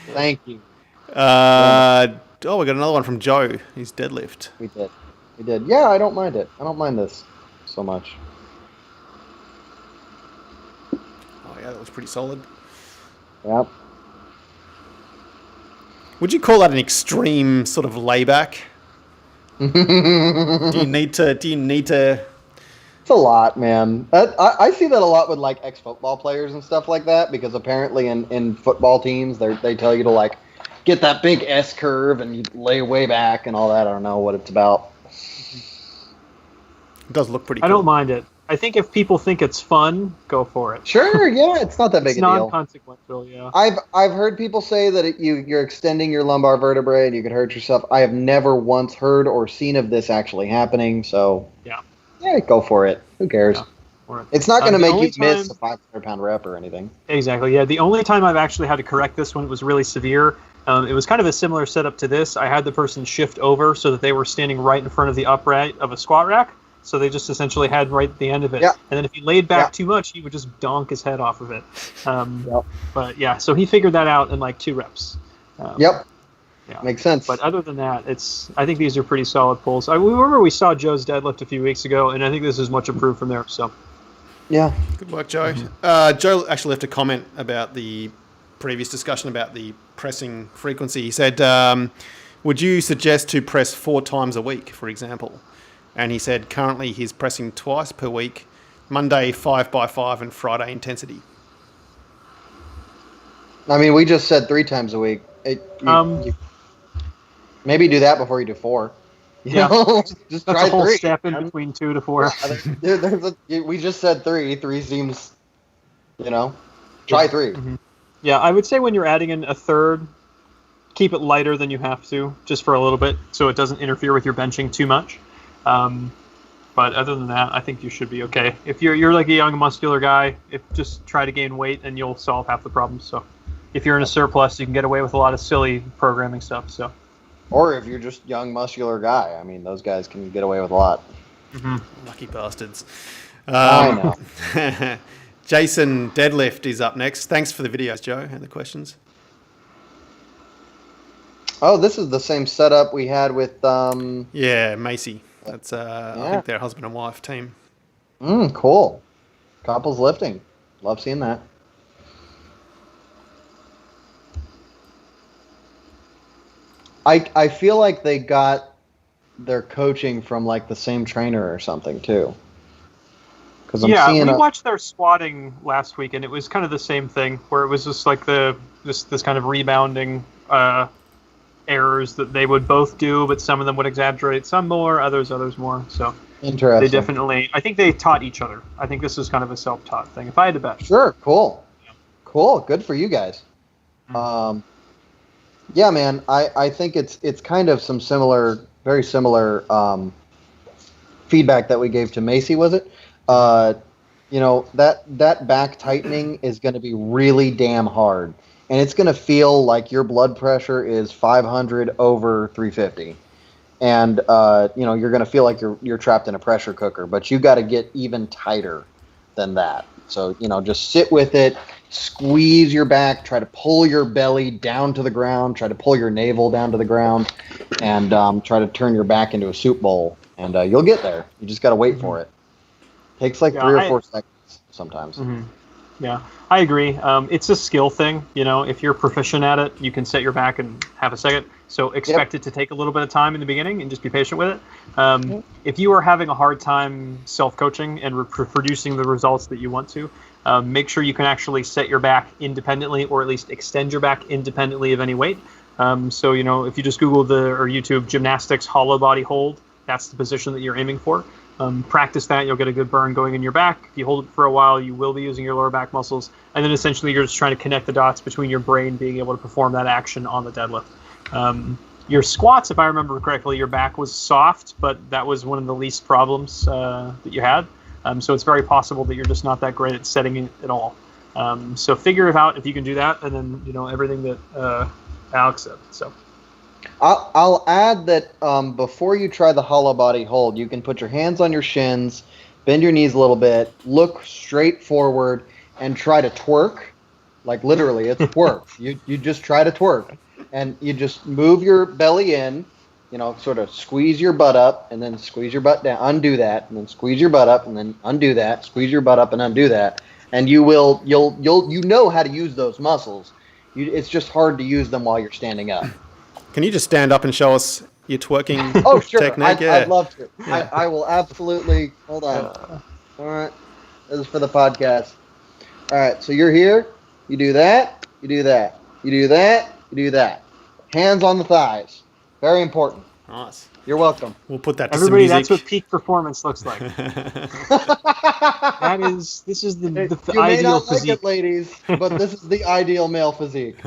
Thank you. We got another one from Joe. He's deadlift. We did. Yeah, I don't mind it. I don't mind this so much. Oh yeah, that was pretty solid. Yep. Would you call that an extreme sort of layback? Do you need to? It's a lot, man. I see that a lot with like ex-football players and stuff like that, because apparently in football teams they tell you to like get that big S curve and you lay way back and all that. I don't know what it's about. It does look pretty cool. I don't mind it. I think if people think it's fun, go for it. Sure, yeah, it's not that big It's a deal. non-consequential, yeah. I've heard people say that you're extending your lumbar vertebrae and you could hurt yourself. I have never once heard or seen of this actually happening, so yeah, go for it. Who cares? Yeah, it's not going to make you miss a 500-pound rep or anything. Exactly, yeah. The only time I've actually had to correct this when it was really severe, it was kind of a similar setup to this. I had the person shift over so that they were standing right in front of the upright of a squat rack. So they just essentially had right at the end of it. Yeah. And then if he laid back too much, he would just donk his head off of it. But yeah, so he figured that out in like 2 reps. Yeah. Makes sense. But other than that, I think these are pretty solid pulls. I remember we saw Joe's deadlift a few weeks ago, and I think this is much improved from there. So yeah. Good work, Joe. Joe actually left a comment about the previous discussion about the pressing frequency. He said, would you suggest to press 4 times a week, for example? And he said currently he's pressing twice per week, Monday 5x5 and Friday intensity. I mean, we just said 3 times a week. You maybe do that before you do 4. You know? Just that's try a whole 3. step in between 2 to 4. We just said 3. 3 seems, try 3. Mm-hmm. Yeah, I would say when you're adding in a third, keep it lighter than you have to, just for a little bit, so it doesn't interfere with your benching too much. But other than that, I think you should be okay. If you're like a young muscular guy, just try to gain weight and you'll solve half the problems. So if you're in a surplus, you can get away with a lot of silly programming stuff. So, or if you're just young muscular guy, I mean, those guys can get away with a lot. Mm-hmm. Lucky bastards. I know. Jason Deadlift is up next. Thanks for the videos, Joe, and the questions. Oh, this is the same setup we had with Macy. That's I think they're husband and wife team. Cool. Couples lifting. Love seeing that. I feel like they got their coaching from like the same trainer or something too. Because we watched their squatting last week, and it was kind of the same thing, where it was just like this kind of rebounding errors that they would both do, but some of them would exaggerate some more, others more. So interesting. They definitely, I think they taught each other. I think this is kind of a self-taught thing, if I had to bet. Sure, cool. Yeah. Cool, good for you guys. Yeah, man, I think it's kind of some very similar feedback that we gave to Macy, was it? that back tightening is going to be really damn hard. And it's going to feel like your blood pressure is 500 over 350. And, you're going to feel like you're trapped in a pressure cooker. But you got to get even tighter than that. So, just sit with it, squeeze your back, try to pull your belly down to the ground, try to pull your navel down to the ground, and try to turn your back into a soup bowl. And you'll get there. You just got to wait for it. Takes like 3 or 4 seconds sometimes. Mm-hmm. Yeah, I agree. It's a skill thing. If you're proficient at it, you can set your back in half a second. So expect it to take a little bit of time in the beginning and just be patient with it. If you are having a hard time self-coaching and producing the results that you want to, make sure you can actually set your back independently, or at least extend your back independently of any weight. So, if you just Google or YouTube gymnastics hollow body hold, that's the position that you're aiming for. Practice that, you'll get a good burn going in your back. If you hold it for a while, you will be using your lower back muscles. And then essentially you're just trying to connect the dots between your brain being able to perform that action on the deadlift. Your squats, if I remember correctly, your back was soft, but that was one of the least problems that you had. So it's very possible that you're just not that great at setting it at all. So figure it out if you can do that, and then, everything that Alex said. So. I'll add that before you try the hollow body hold, you can put your hands on your shins, bend your knees a little bit, look straight forward, and try to twerk. Like literally, it's twerk. You just try to twerk, and you just move your belly in, sort of squeeze your butt up, and then squeeze your butt down, undo that, and then squeeze your butt up, and then undo that, squeeze your butt up, and undo that, and you'll know how to use those muscles. It's just hard to use them while you're standing up. Can you just stand up and show us your twerking technique? I'd love to. Yeah. I will absolutely. Hold on. All right. This is for the podcast. All right. So you're here. You do that. You do that. You do that. You do that. Hands on the thighs. Very important. Nice. You're welcome. We'll put that to Everybody, some music. that's what peak performance looks like. This is the you may ideal not physique. like it, ladies, but this is the ideal male physique.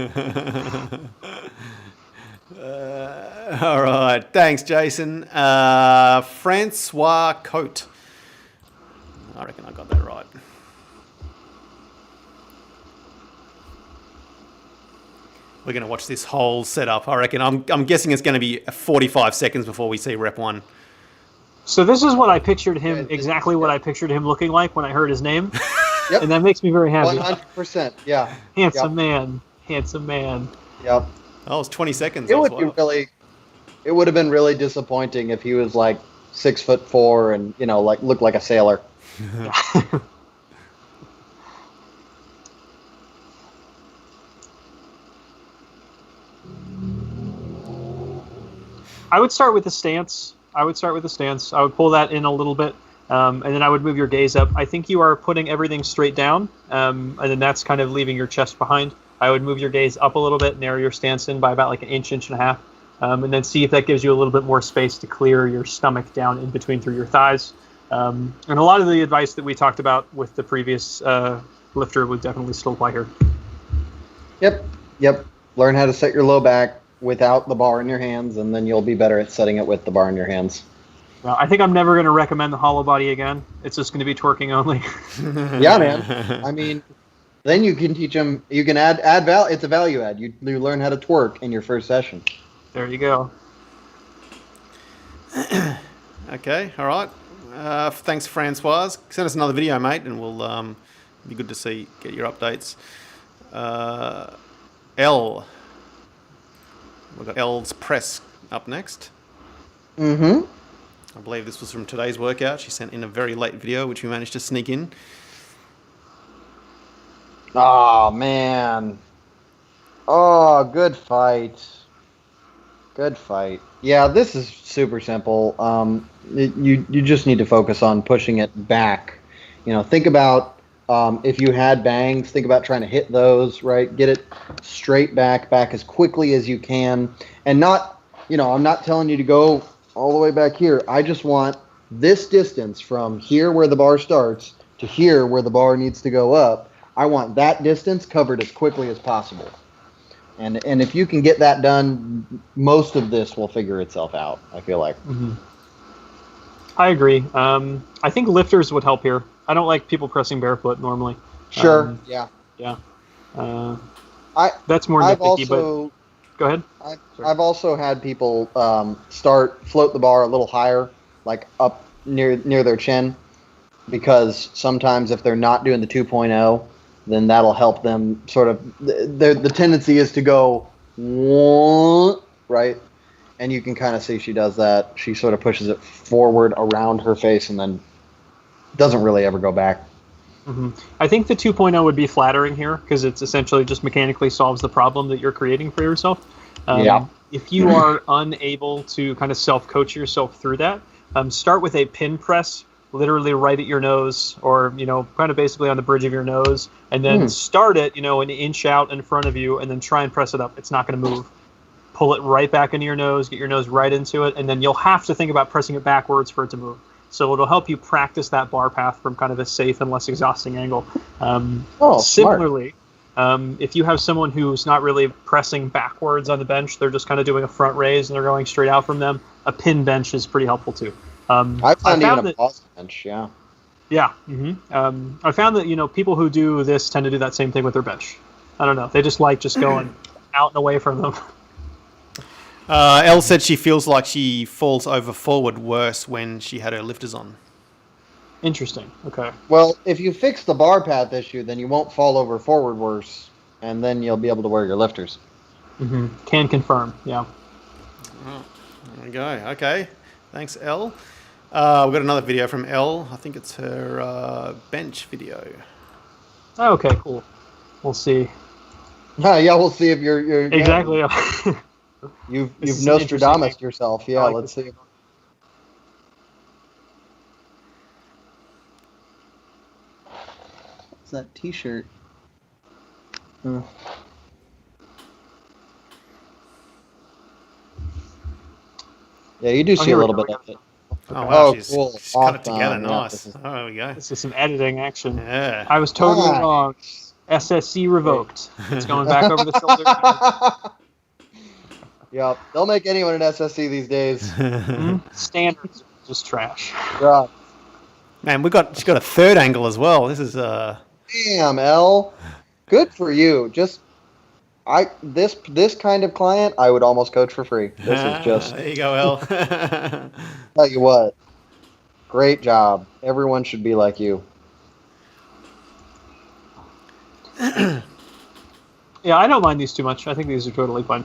All right. Thanks, Jason. Francois Cote. I reckon I got that right. We're going to watch this whole setup. I reckon. I'm guessing it's going to be 45 seconds before we see rep 1. So this is what I pictured him, exactly what I pictured him looking like when I heard his name. Yep. And that makes me very happy. 100%. Yeah. Handsome man. Handsome man. Yep. Oh, it's 20 seconds. It would have been really disappointing if he was like 6'4" and looked like a sailor. I would start with the stance. I would pull that in a little bit, and then I would move your gaze up. I think you are putting everything straight down, and then that's kind of leaving your chest behind. I would move your gaze up a little bit, narrow your stance in by about like an inch and a half, and then see if that gives you a little bit more space to clear your stomach down in between through your thighs. And a lot of the advice that we talked about with the previous lifter would definitely still apply here. Yep. Learn how to set your low back without the bar in your hands, and then you'll be better at setting it with the bar in your hands. I think I'm never going to recommend the hollow body again. It's just going to be twerking only. Yeah, man. I mean, then you can teach them. You can add value. It's a value add. You learn how to twerk in your first session. There you go. Okay. All right. Thanks, Francois. Send us another video, mate, and we'll be good to get your updates. We've got Elle's press up next. Mm-hmm. I believe this was from today's workout. She sent in a very late video, which we managed to sneak in. Oh, man. Oh, good fight. Good fight. Yeah, this is super simple. You just need to focus on pushing it back. Think about if you had bangs, think about trying to hit those, right? Get it straight back as quickly as you can. And not, I'm not telling you to go all the way back here. I just want this distance from here where the bar starts to here where the bar needs to go up. I want that distance covered as quickly as possible. And if you can get that done, most of this will figure itself out, I feel like. Mm-hmm. I agree. I think lifters would help here. I don't like people pressing barefoot normally. Sure. Yeah. Yeah. That's more I've nitpicky, also, but go ahead. I've also had people float the bar a little higher, like up near their chin, because sometimes if they're not doing the 2.0, then that'll help them sort of. The tendency is to go right, and you can kind of see she does that. She sort of pushes it forward around her face and then doesn't really ever go back. Mm-hmm. I think the 2.0 would be flattering here because it's essentially just mechanically solves the problem that you're creating for yourself. If you are unable to kind of self-coach yourself through that, start with a pin press, literally right at your nose, or kind of basically on the bridge of your nose, and then start it, an inch out in front of you, and then try and press it up. It's not going to move. Pull it right back into your nose, get your nose right into it, and then you'll have to think about pressing it backwards for it to move. So it'll help you practice that bar path from kind of a safe and less exhausting angle. Similarly, if you have someone who's not really pressing backwards on the bench, they're just kind of doing a front raise and they're going straight out from them, a pin bench is pretty helpful too. I found even a pause bench, yeah. Yeah. Mm-hmm. I found that, people who do this tend to do that same thing with their bench. I don't know. They just like going out and away from them. Elle said she feels like she falls over forward worse when she had her lifters on. Interesting. Okay. Well, if you fix the bar path issue, then you won't fall over forward worse, and then you'll be able to wear your lifters. Mm-hmm. Can confirm, yeah. Oh, there we go. Okay. Thanks, Elle. We've got another video from Elle. I think it's her bench video. Oh, okay, cool. We'll see. Yeah, we'll see if you're exactly. You've Nostradamus yourself. Yeah, let's see. What's that T-shirt? Yeah, you do see a little bit of it. Oh, wow, she's cool. Cut it together, nice. Yeah, there we go. This is some editing action. Yeah. I was totally wrong. SSC revoked. It's going back over the shoulder. Yeah, they'll make anyone an SSC these days. Standards are just trash. Yeah. Man, she's got a third angle as well. This is Damn, Elle. Good for you. This kind of client I would almost coach for free. This is just there you go, Elle. Tell you what. Great job. Everyone should be like you. Yeah, I don't mind these too much. I think these are totally fine.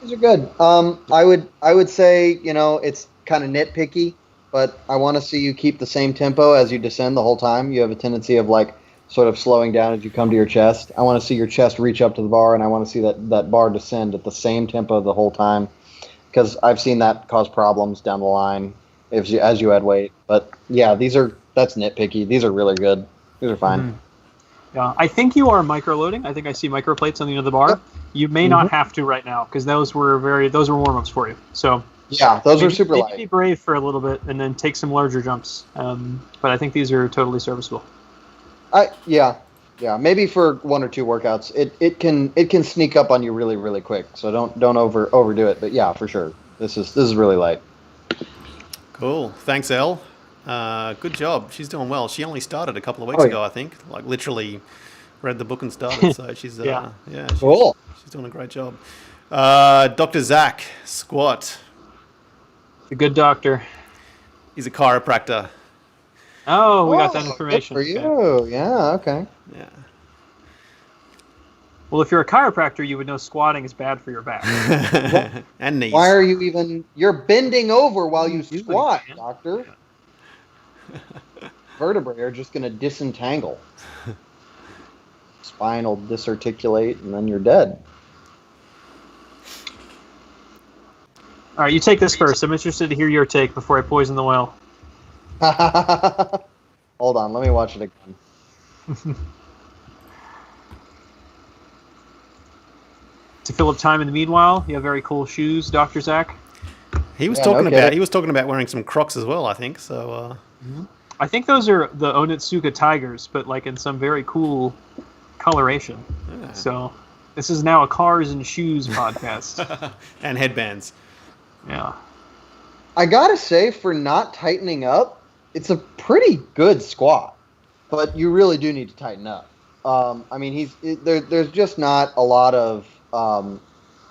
These are good. I would say, it's kind of nitpicky, but I want to see you keep the same tempo as you descend the whole time. You have a tendency of sort of slowing down as you come to your chest. I want to see your chest reach up to the bar, and I want to see that bar descend at the same tempo the whole time, because I've seen that cause problems down the line as you add weight. But yeah, that's nitpicky. These are really good. These are fine. Mm-hmm. Yeah, I think you are micro-loading. I think I see microplates on the end of the bar. Yep. You may not have to right now because those were warm-ups for you. So yeah, those are super light. Be brave for a little bit and then take some larger jumps. But I think these are totally serviceable. Yeah, maybe for one or two workouts, it can sneak up on you really, really quick. So don't overdo it. But yeah, for sure, this is really light. Cool. Thanks, Elle. Good job. She's doing well. She only started a couple of weeks ago, I think. Like literally read the book and started. So she's cool. She's doing a great job. Dr. Zach, squat. The good doctor. He's a chiropractor. Oh, we got that information. Good for you. Yeah, okay. Yeah. Well, if you're a chiropractor, you would know squatting is bad for your back. And knees. Why are you even... You're bending over while you squat, doctor. Vertebrae are just going to disentangle. Spine will disarticulate, and then you're dead. All right, you take this first. I'm interested to hear your take before I poison the well. Hold on, let me watch it again. To fill up time in the meanwhile, you have very cool shoes, Dr. Zach. He was talking about wearing some Crocs as well, I think. So I think those are the Onitsuka Tigers, but like in some very cool coloration. Yeah. So this is now a cars and shoes podcast. And headbands. Yeah. I gotta say, for not tightening up, it's a pretty good squat. but you really do need to tighten up. I mean, there's just not a lot of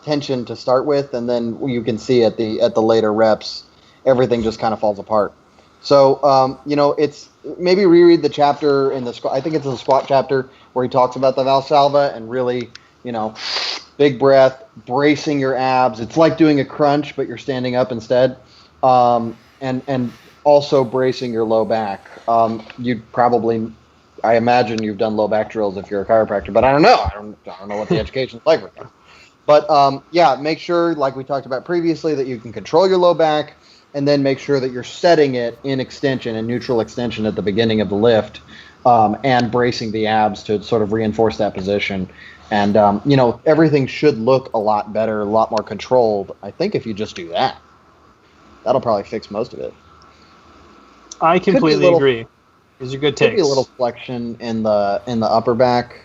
tension to start with, and then you can see at the later reps, everything just kind of falls apart. So it's maybe reread the chapter in the squat. I think it's the squat chapter where he talks about the Valsalva and really, big breath, bracing your abs. It's like doing a crunch, but you're standing up instead, and also bracing your low back. I imagine you've done low back drills if you're a chiropractor, but I don't know. I don't know what the education's like with that. But make sure, like we talked about previously, that you can control your low back, and then make sure that you're setting it in extension and neutral extension at the beginning of the lift, and bracing the abs to sort of reinforce that position. And everything should look a lot better, a lot more controlled. I think if you just do that, that'll probably fix most of it. I completely agree. These are good takes. Could be a little flexion in the upper back.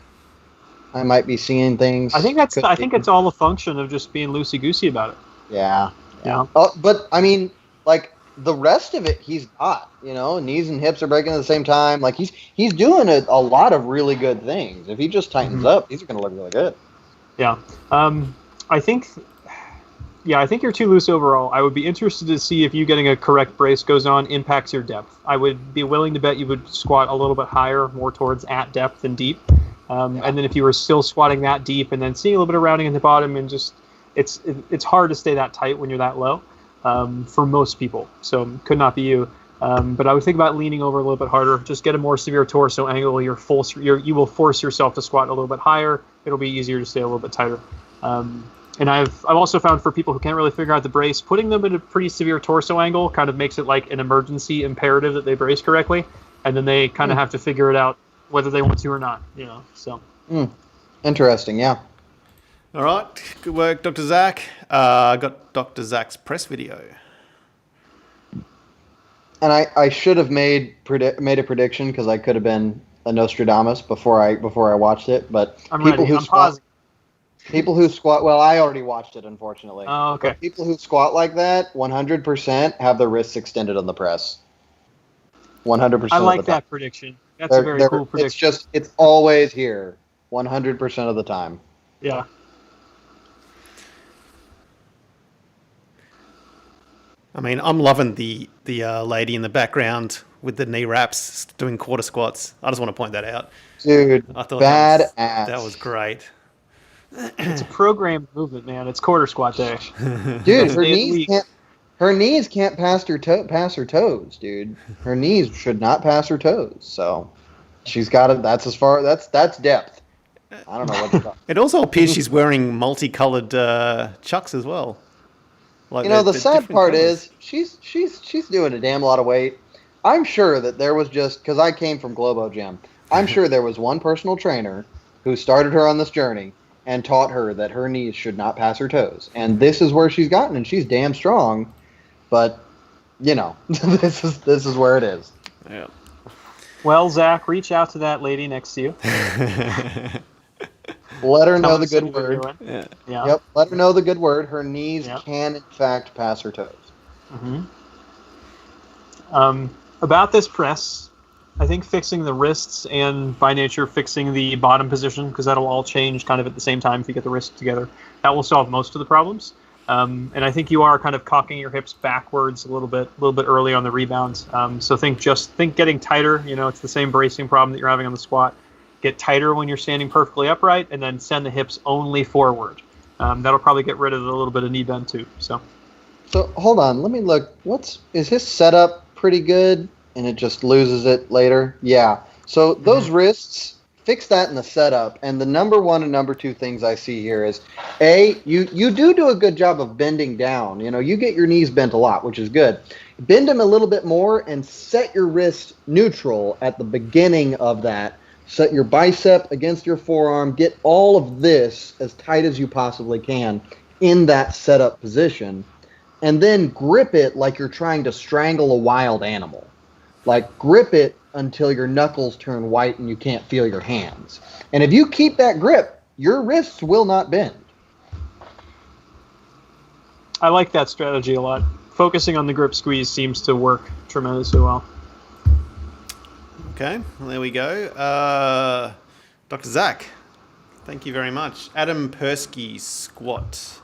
I might be seeing things. I think it's all a function of just being loosey goosey about it. Yeah. Yeah. But I mean, like the rest of it, he's got. Knees and hips are breaking at the same time. Like he's doing a lot of really good things. If he just tightens up, he's going to look really good. Yeah. I think you're too loose overall. I would be interested to see if you getting a correct brace goes on impacts your depth. I would be willing to bet you would squat a little bit higher, more towards at depth than deep. And then if you were still squatting that deep and then seeing a little bit of rounding at the bottom, and just it's hard to stay that tight when you're that low for most people. So could not be you. But I would think about leaning over a little bit harder. Just get a more severe torso angle. You will force yourself to squat a little bit higher. It'll be easier to stay a little bit tighter. And I've also found for people who can't really figure out the brace, putting them at a pretty severe torso angle kind of makes it like an emergency imperative that they brace correctly, and then they kind of have to figure it out whether they want to or not. So. Interesting, yeah. All right, good work, Dr. Zach. I got Dr. Zach's press video. And I should have made a prediction because I could have been a Nostradamus before I watched it. But I'm pausing. People who squat, well, I already watched it, unfortunately. Oh, okay. But people who squat like that, 100% have their wrists extended on the press. 100%. I like that prediction. That's a very cool prediction. It's always here, 100% of the time. Yeah. I mean, I'm loving the lady in the background with the knee wraps doing quarter squats. I just want to point that out. Dude, I thought that was great. It's a programmed movement, man. It's quarter squat day. Dude, her knees can't pass her toes, dude. Her knees should not pass her toes. So she's got it. That's depth. I don't know what to talk. It also appears she's wearing multicolored chucks as well. Like the sad part is she's doing a damn lot of weight. I'm sure that there was just because I came from Globo Gym. I'm sure there was one personal trainer who started her on this journey and taught her that her knees should not pass her toes. And this is where she's gotten, and she's damn strong. But, this is where it is. Yeah. Well, Zach, reach out to that lady next to you. Let her know the good word. Yeah. Yep. Let her know the good word. Her knees can, in fact, pass her toes. Mm-hmm. About this press, I think fixing the wrists and by nature fixing the bottom position, because that'll all change kind of at the same time if you get the wrists together, that will solve most of the problems. And I think you are kind of cocking your hips backwards a little bit early on the rebounds. So think getting tighter. It's the same bracing problem that you're having on the squat. Get tighter when you're standing perfectly upright, and then send the hips only forward. That'll probably get rid of a little bit of knee bend too. So hold on, let me look. Is his setup pretty good, and it just loses it later? Yeah. So those wrists, fix that in the setup. And the number one and number two things I see here is, you do a good job of bending down. You get your knees bent a lot, which is good. Bend them a little bit more and set your wrist neutral at the beginning of that. Set your bicep against your forearm. Get all of this as tight as you possibly can in that setup position. And then grip it like you're trying to strangle a wild animal. Like, grip it until your knuckles turn white and you can't feel your hands. And if you keep that grip, your wrists will not bend. I like that strategy a lot. Focusing on the grip squeeze seems to work tremendously well. Okay, well, there we go. Dr. Zach, thank you very much. Adam Persky, squat.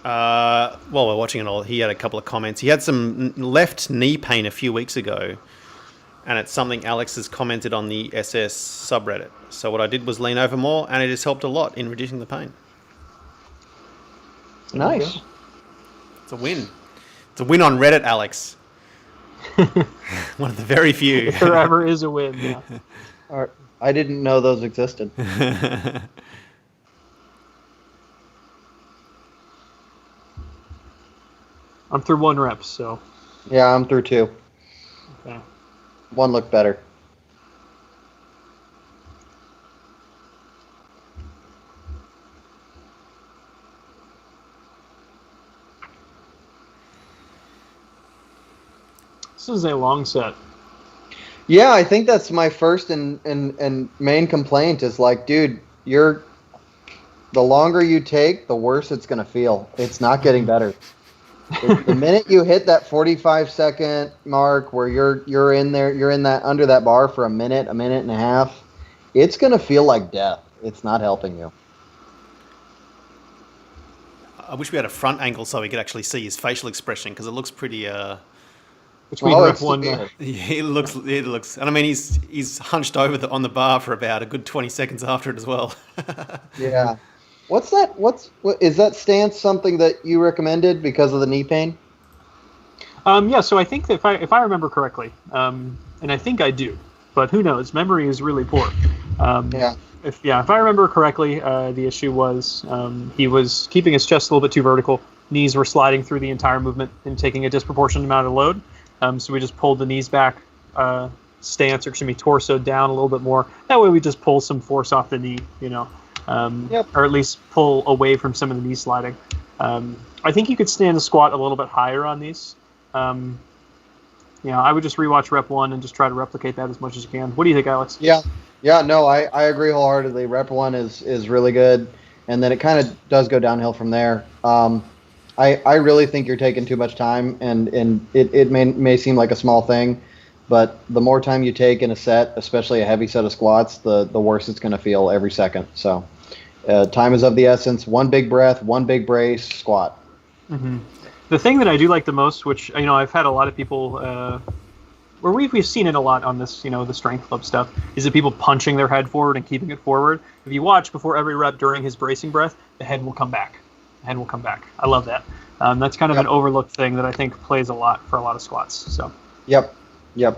While we're watching it all, he had a couple of comments. He had some left knee pain a few weeks ago, and it's something Alex has commented on the SS subreddit. So what I did was lean over more, and it has helped a lot in reducing the pain. Nice. It's a win. It's a win on Reddit, Alex. One of the very few. If there ever is a win, yeah. All right. I didn't know those existed. I'm through 1 rep, so. Yeah, I'm through 2. Okay. 1 looked better. This is a long set. Yeah, I think that's my first and main complaint is like, dude, the longer you take, the worse it's gonna feel. It's not getting better. The minute you hit that 45-second mark where you're in there, you're in that under that bar for a minute and a half, it's gonna feel like death. It's not helping you. I wish we had a front angle so we could actually see his facial expression, because it looks pretty. Between rep 1 Yeah, it looks. And I mean, he's hunched over on the bar for about a good 20 seconds after it as well. Yeah. What is that stance something that you recommended because of the knee pain? Yeah, so I think that if I remember correctly, and I think I do, but who knows? Memory is really poor. Yeah. If I remember correctly, the issue was he was keeping his chest a little bit too vertical. Knees were sliding through the entire movement and taking a disproportionate amount of load. So we just pulled the knees back, stance, or torso down a little bit more. That way we just pull some force off the knee, or at least pull away from some of the knee sliding. I think you could stand a squat a little bit higher on these. I would just rewatch rep 1 and just try to replicate that as much as you can. What do you think, Alex? Yeah, no, I agree wholeheartedly. Rep 1 is really good, and then it kind of does go downhill from there. I really think you're taking too much time, and it may seem like a small thing, but the more time you take in a set, especially a heavy set of squats, the worse it's going to feel every second. So time is of the essence. 1 big breath, 1 big brace, squat. Mm-hmm. The thing that I do like the most, which I've had a lot of people, where we've seen it a lot on this, the strength club stuff, is that people punching their head forward and keeping it forward. If you watch before every rep during his bracing breath, the head will come back. I love that. That's kind of an overlooked thing that I think plays a lot for a lot of squats. So. Yep. Yeah,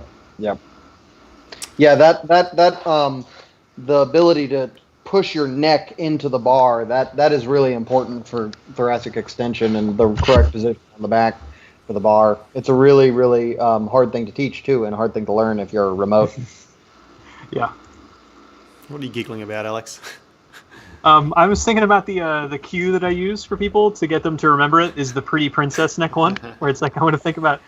that the ability to push your neck into the bar, that is really important for thoracic extension and the correct position on the back for the bar. It's a really, really hard thing to teach too, and a hard thing to learn if you're remote. Yeah. What are you giggling about, Alex? I was thinking about the cue that I use for people to get them to remember it is the pretty princess neck one, where it's like I want to think about,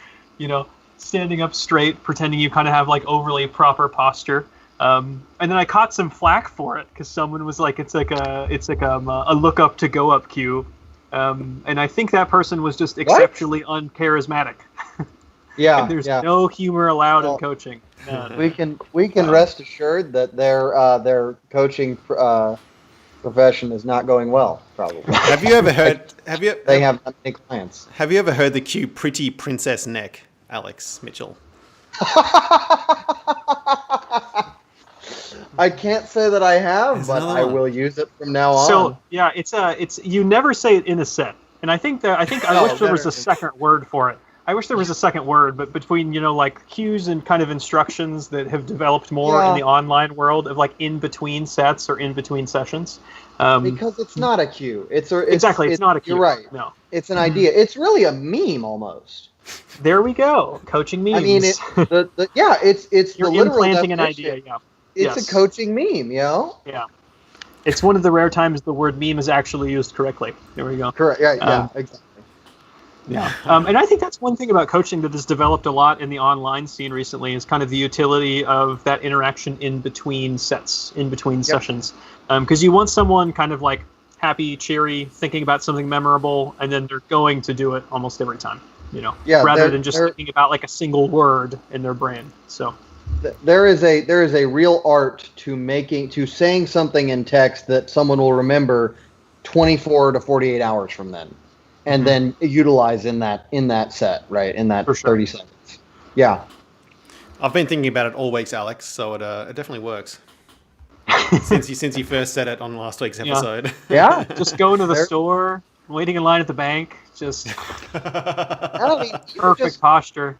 standing up straight, pretending you kind of have like overly proper posture. And then I caught some flack for it because someone was like, it's like a look up to go up cue, and I think that person was just exceptionally uncharismatic. Yeah, and there's no humor allowed in coaching. No. We can rest assured that their coaching profession is not going well. Probably. Have you ever heard? They have not many clients. Have you ever heard the cue "pretty princess neck"? Alex Mitchell. I can't say that I have, but I will use it from now on. So yeah, it's you never say it in a set, and I wish there was a second word for it. I wish there was a second word, but between like cues and kind of instructions that have developed more in the online world of like in between sets or in between sessions. Because it's not a cue. It's not a cue. You're right. No, it's an idea. It's really a meme almost. There we go. Coaching memes. I mean, it's You're the literal implanting definition. an idea. Yeah. It's a coaching meme, Yeah. It's one of the rare times the word meme is actually used correctly. There we go. Correct. Yeah. Exactly. Yeah. And I think that's one thing about coaching that has developed a lot in the online scene recently is kind of the utility of that interaction in between sets, in between sessions. Because you want someone kind of like happy, cheery, thinking about something memorable, and then they're going to do it almost every time. rather than just thinking about like a single word in their brain. So there is a real art to saying something in text that someone will remember 24 to 48 hours from then, and then utilize in that set, right, in that 30 seconds. Yeah. I've been thinking about it all week, Alex, so it definitely works. since you first said it on last week's episode. Yeah. Just going to the store, waiting in line at the bank, just perfect posture.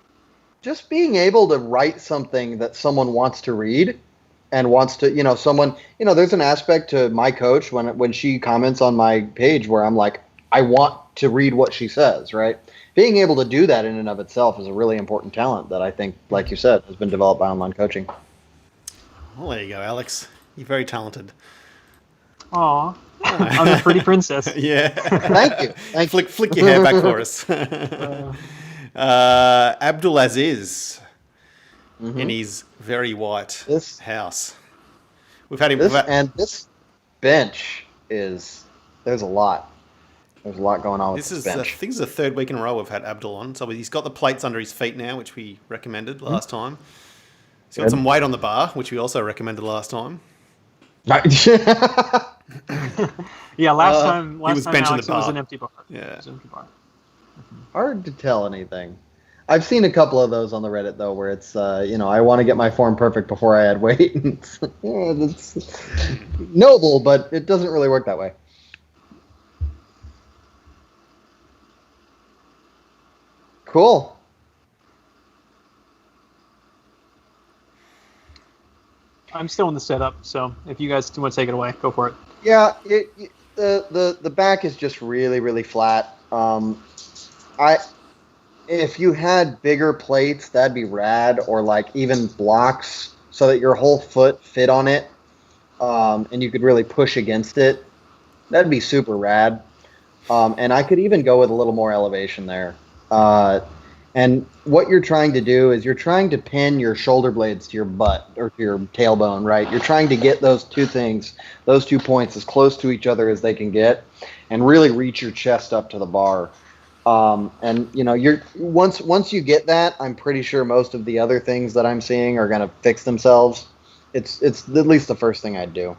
Just being able to write something that someone wants to read and wants to, there's an aspect to my coach when she comments on my page where I'm like, I want to read what she says, right? Being able to do that in and of itself is a really important talent that I think, like you said, has been developed by online coaching. Well, there you go, Alex. You're very talented. Aw, I'm a pretty princess. Yeah. Thank you. Flick your hair back for us. Abdul Aziz in his very white house. We've had him. This bench there's a lot. There's a lot going on with this bench. I think this is the third week in a row we've had Abdul on. So he's got the plates under his feet now, which we recommended last time. He's got some weight on the bar, which we also recommended last time. Yeah, last time he was benching Alex, the bar. It was an empty bar. Yeah. It was an empty bar. Hard to tell anything. I've seen a couple of those on the Reddit though, where it's I want to get my form perfect before I add weight. It's noble, but it doesn't really work that way. Cool. I'm still in the setup, so if you guys want to take it away, go for it. Yeah, the back is just really, really flat. If you had bigger plates, that'd be rad, or like even blocks so that your whole foot fit on it, and you could really push against it. That'd be super rad. And I could even go with a little more elevation there. And what you're trying to do is you're trying to pin your shoulder blades to your butt or to your tailbone, right? You're trying to get those 2 points as close to each other as they can get and really reach your chest up to the bar. And you're once you get that, I'm pretty sure most of the other things that I'm seeing are going to fix themselves. It's at least the first thing I'd do.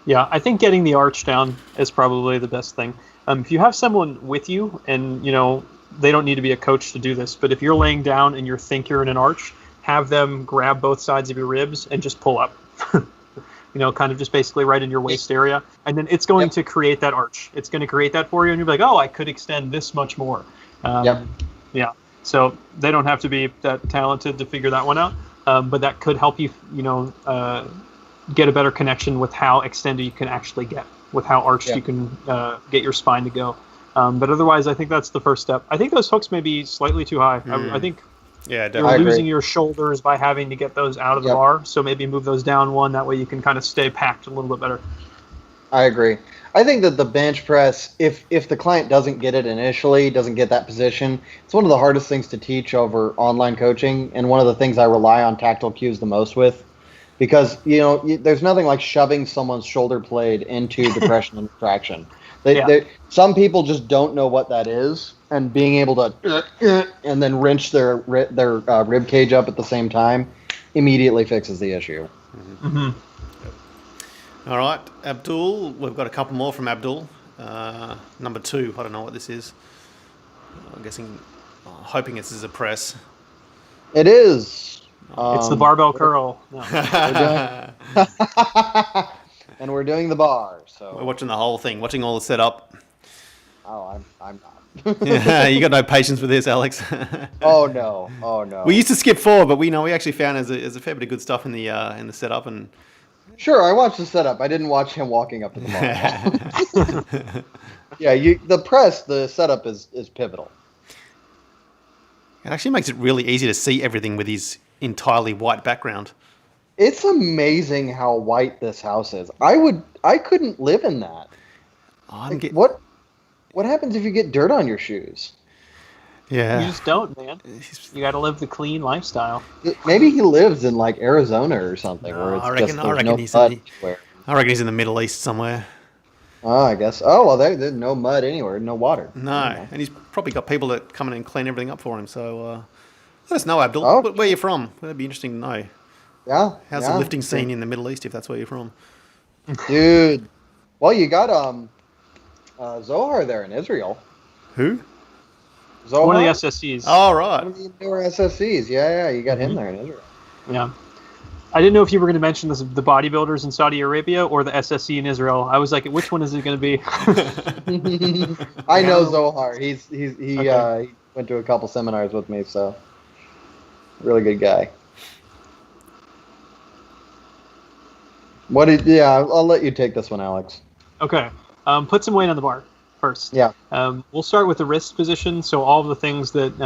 Yeah, I think getting the arch down is probably the best thing. If you have someone with you, and they don't need to be a coach to do this, but if you're laying down and you think you're in an arch, have them grab both sides of your ribs and just pull up. Kind of just basically right in your waist area, and then it's going to create that arch. It's going to create that for you, and you'll be like, oh, I could extend this much more. Yeah. So they don't have to be that talented to figure that one out, but that could help you, get a better connection with how extended you can actually get, with how arched you can get your spine to go. But otherwise, I think that's the first step. I think those hooks may be slightly too high. I think you're losing your shoulders by having to get those out of the bar. So maybe move those down one. That way you can kind of stay packed a little bit better. I agree. I think that the bench press, if the client doesn't get it initially, doesn't get that position, it's one of the hardest things to teach over online coaching, and one of the things I rely on tactile cues the most with. Because, there's nothing like shoving someone's shoulder blade into depression and retraction. Some people just don't know what that is, and being able to and then wrench their rib cage up at the same time immediately fixes the issue. Mm-hmm. All right, Abdul. We've got a couple more from Abdul. Number 2. I don't know what this is. I'm guessing, hoping this is a press. It is. It's the barbell curl. No. And we're doing the bar. So we're watching the whole thing, watching all the setup. Oh, I'm not. You got no patience with this, Alex. Oh no. We used to skip forward, but we actually found there's a fair bit of good stuff in the setup. And sure, I watched the setup. I didn't watch him walking up to the bar. Yeah, the setup is pivotal. It actually makes it really easy to see everything with his entirely white background. It's amazing how white this house is. I couldn't live in that. What happens if you get dirt on your shoes? Yeah. You just don't, man. You got to live the clean lifestyle. Maybe he lives in like Arizona or something. I reckon he's in the Middle East somewhere. Oh, I guess. Oh, well, there's no mud anywhere, no water. No, and he's probably got people that come in and clean everything up for him. So let us know, Abdul. Oh, Where are you from? That'd be interesting to know. yeah, How's the yeah. lifting scene in the Middle East, if that's where you're from? Dude. Well, you got Zohar there in Israel. Who? Zohar? One of the SSCs. Oh, One right. of the newer SSCs. Yeah, you got him there in Israel. Yeah. I didn't know if you were going to mention this, the bodybuilders in Saudi Arabia or the SSC in Israel. I was like, which one is it going to be? I know Zohar. He Okay. he went to a couple seminars with me, so really good guy. I'll let you take this one, Alex. Okay. Put some weight on the bar first. Yeah. We'll start with the wrist position. So all of the things that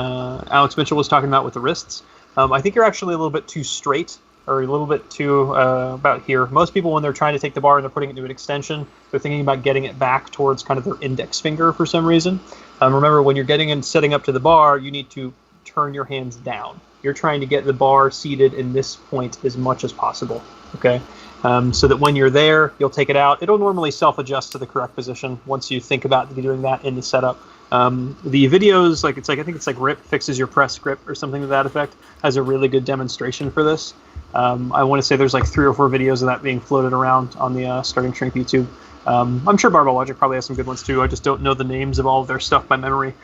Alex Mitchell was talking about with the wrists. I think you're actually a little bit too straight, or a little bit too about here. Most people, when they're trying to take the bar and they're putting it into an extension, they're thinking about getting it back towards kind of their index finger for some reason. Remember, when you're getting and setting up to the bar, you need to turn your hands down. You're trying to get the bar seated in this point as much as possible. Okay. So that when you're there, you'll take it out. It'll normally self-adjust to the correct position once you think about doing that in the setup. The videos, I think it's like Rip Fixes Your Press Grip or something to that effect, has a really good demonstration for this. I want to say there's like 3 or 4 videos of that being floated around on the Starting Strength YouTube. I'm sure Barbell Logic probably has some good ones too. I just don't know the names of all of their stuff by memory.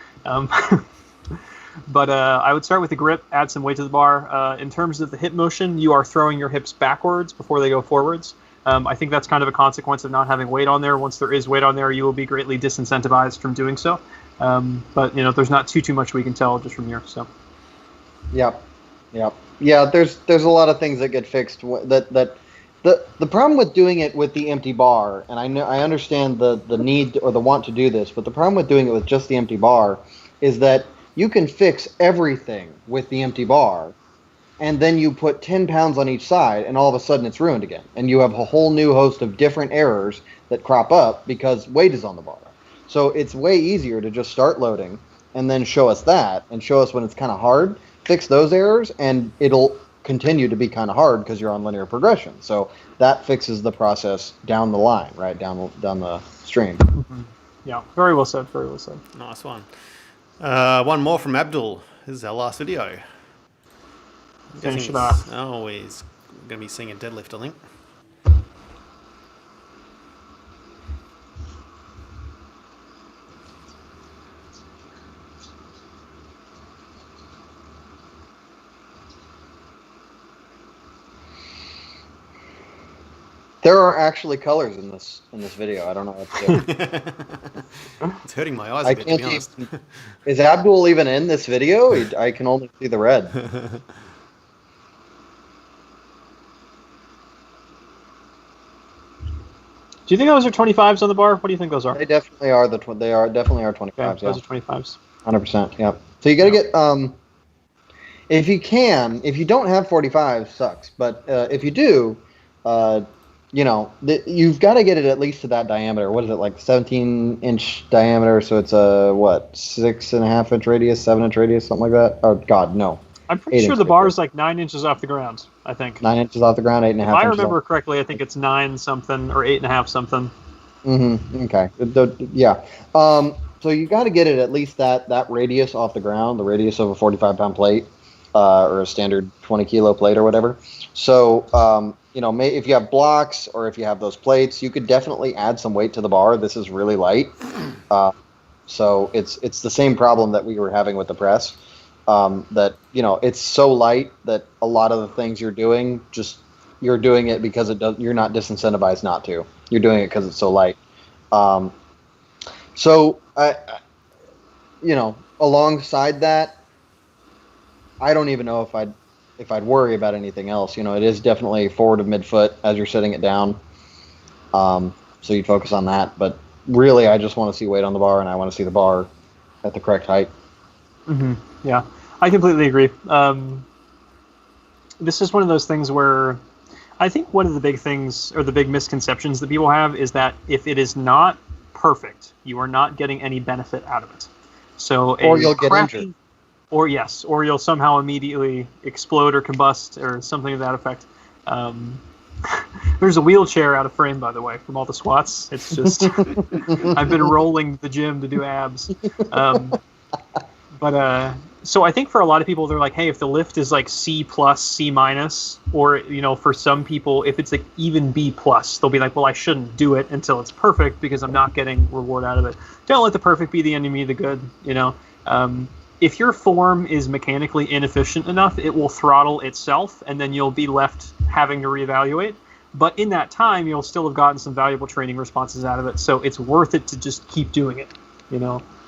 But I would start with the grip, add some weight to the bar. In terms of the hip motion, you are throwing your hips backwards before they go forwards. I think that's kind of a consequence of not having weight on there. Once there is weight on there, you will be greatly disincentivized from doing so. But there's not too much we can tell just from here. So. Yep. Yeah. There's a lot of things that get fixed. The problem with doing it with the empty bar, and I understand the need or the want to do this, but the problem with doing it with just the empty bar is that you can fix everything with the empty bar, and then you put 10 pounds on each side, and all of a sudden it's ruined again. And you have a whole new host of different errors that crop up because weight is on the bar. So it's way easier to just start loading and then show us that, and show us when it's kind of hard, fix those errors, and it'll continue to be kind of hard because you're on linear progression. So that fixes the process down the line, right, down the stream. Mm-hmm. Yeah, very well said, very well said. Nice one. One more from Abdul. This is our last video. Finish it off. Oh, he's going to be seeing a deadlift, I think. There are actually colors in this video. I don't know what to do. It's hurting my eyes a bit, to be honest. Is Abdul even in this video? I can only see the red. Do you think those are 25s on the bar? What do you think those are? They definitely are they are definitely are 25s. Okay, those are 25s. 100%. Yep. So you got to get if you don't have 45s, sucks. But if you do, you've got to get it at least to that diameter. What is it, like 17-inch diameter? So it's a 6.5-inch radius, 7-inch radius, something like that. Oh God, no. I'm pretty sure the bar is like 9 inches off the ground. I think 9 inches off the ground, 8.5 inches. If I remember correctly, I think it's 9 something or 8.5 something. Mm-hmm. Okay. Yeah. So you got to get it at least that radius off the ground, the radius of a 45-pound plate, or a standard 20-kilo plate or whatever. So if you have blocks or if you have those plates, you could definitely add some weight to the bar. This is really light. So it's the same problem that we were having with the press. That it's so light that a lot of the things you're doing, you're doing it because you're not disincentivized not to. You're doing it because it's so light. So alongside that, I don't even know if I'd worry about anything else. It is definitely forward of midfoot as you're sitting it down. So you'd focus on that. But really, I just want to see weight on the bar, and I want to see the bar at the correct height. Mm-hmm. Yeah, I completely agree. This is one of those things where I think one of the big things or the big misconceptions that people have is that if it is not perfect, you are not getting any benefit out of it. So or you'll get injured. Or you'll somehow immediately explode or combust or something to that effect. There's a wheelchair out of frame, by the way, from all the squats. It's just I've been rolling the gym to do abs. So I think for a lot of people, they're like, hey, if the lift is like C plus, C minus, or for some people, if it's like even B plus, they'll be like, well, I shouldn't do it until it's perfect because I'm not getting reward out of it. Don't let the perfect be the enemy of the good. If your form is mechanically inefficient enough, it will throttle itself, and then you'll be left having to reevaluate. But in that time, you'll still have gotten some valuable training responses out of it. So it's worth it to just keep doing it.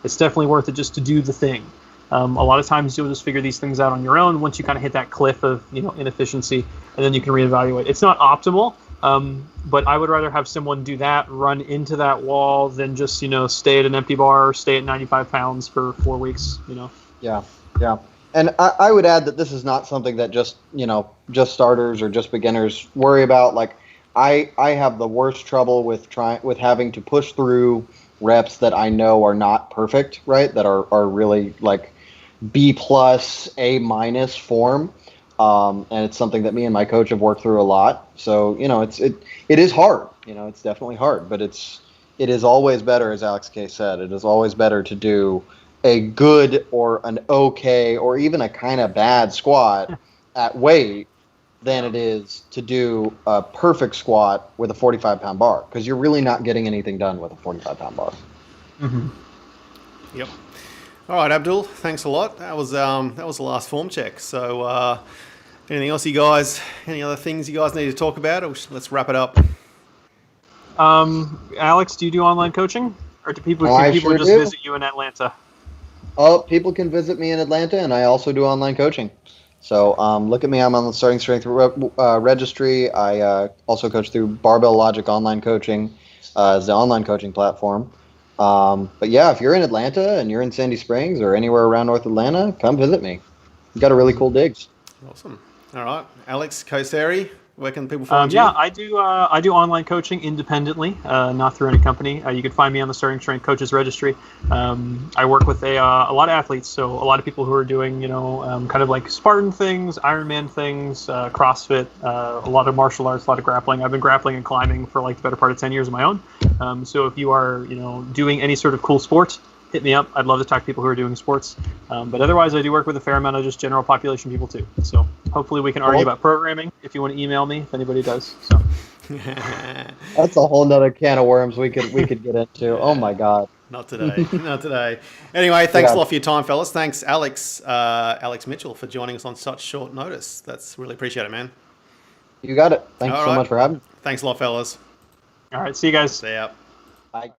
It's definitely worth it just to do the thing. A lot of times you'll just figure these things out on your own once you kind of hit that cliff of inefficiency, and then you can reevaluate. It's not optimal, but I would rather have someone do that, run into that wall, than just stay at an empty bar, or stay at 95 pounds for 4 weeks. Yeah. And I would add that this is not something that just starters or just beginners worry about. Like I have the worst trouble with having to push through reps that I know are not perfect, right? That are really like B plus, A minus form. And it's something that me and my coach have worked through a lot. So, it is hard, it's definitely hard, but it is always better, as Alex K said, it is always better to do a good or an okay or even a kind of bad squat at weight than it is to do a perfect squat with a 45-pound bar, because you're really not getting anything done with a 45-pound bar. Mm-hmm. Yep. All right, Abdul, thanks a lot. That was the last form check. So anything else any other things you guys need to talk about, or let's wrap it up? Alex, do you do online coaching, or do people sure just do. visit you in Atlanta? Oh, people can visit me in Atlanta, and I also do online coaching. So look at me. I'm on the Starting Strength registry. I also coach through Barbell Logic Online Coaching as the online coaching platform. But yeah, if you're in Atlanta and you're in Sandy Springs or anywhere around North Atlanta, come visit me. We've got a really cool digs. Awesome. All right, Alex Koesarie, where can people find you? Yeah, I do online coaching independently, not through any company. You can find me on the Starting Strength Coaches Registry. I work with a lot of athletes, so a lot of people who are doing, kind of like Spartan things, Ironman things, CrossFit, a lot of martial arts, a lot of grappling. I've been grappling and climbing for like the better part of 10 years of my own. So if you are, doing any sort of cool sport, hit me up. I'd love to talk to people who are doing sports. But otherwise, I do work with a fair amount of just general population people too. So hopefully we can argue about programming if you want to email me, if anybody does. So that's a whole nother can of worms we could get into. Oh my God. Not today. Not today. Anyway, thanks a lot for your time, fellas. Thanks, Alex Mitchell, for joining us on such short notice. That's really appreciate it, man. You got it. Thanks so much for having me. Thanks a lot, fellas. All right. See you guys. See ya. Bye.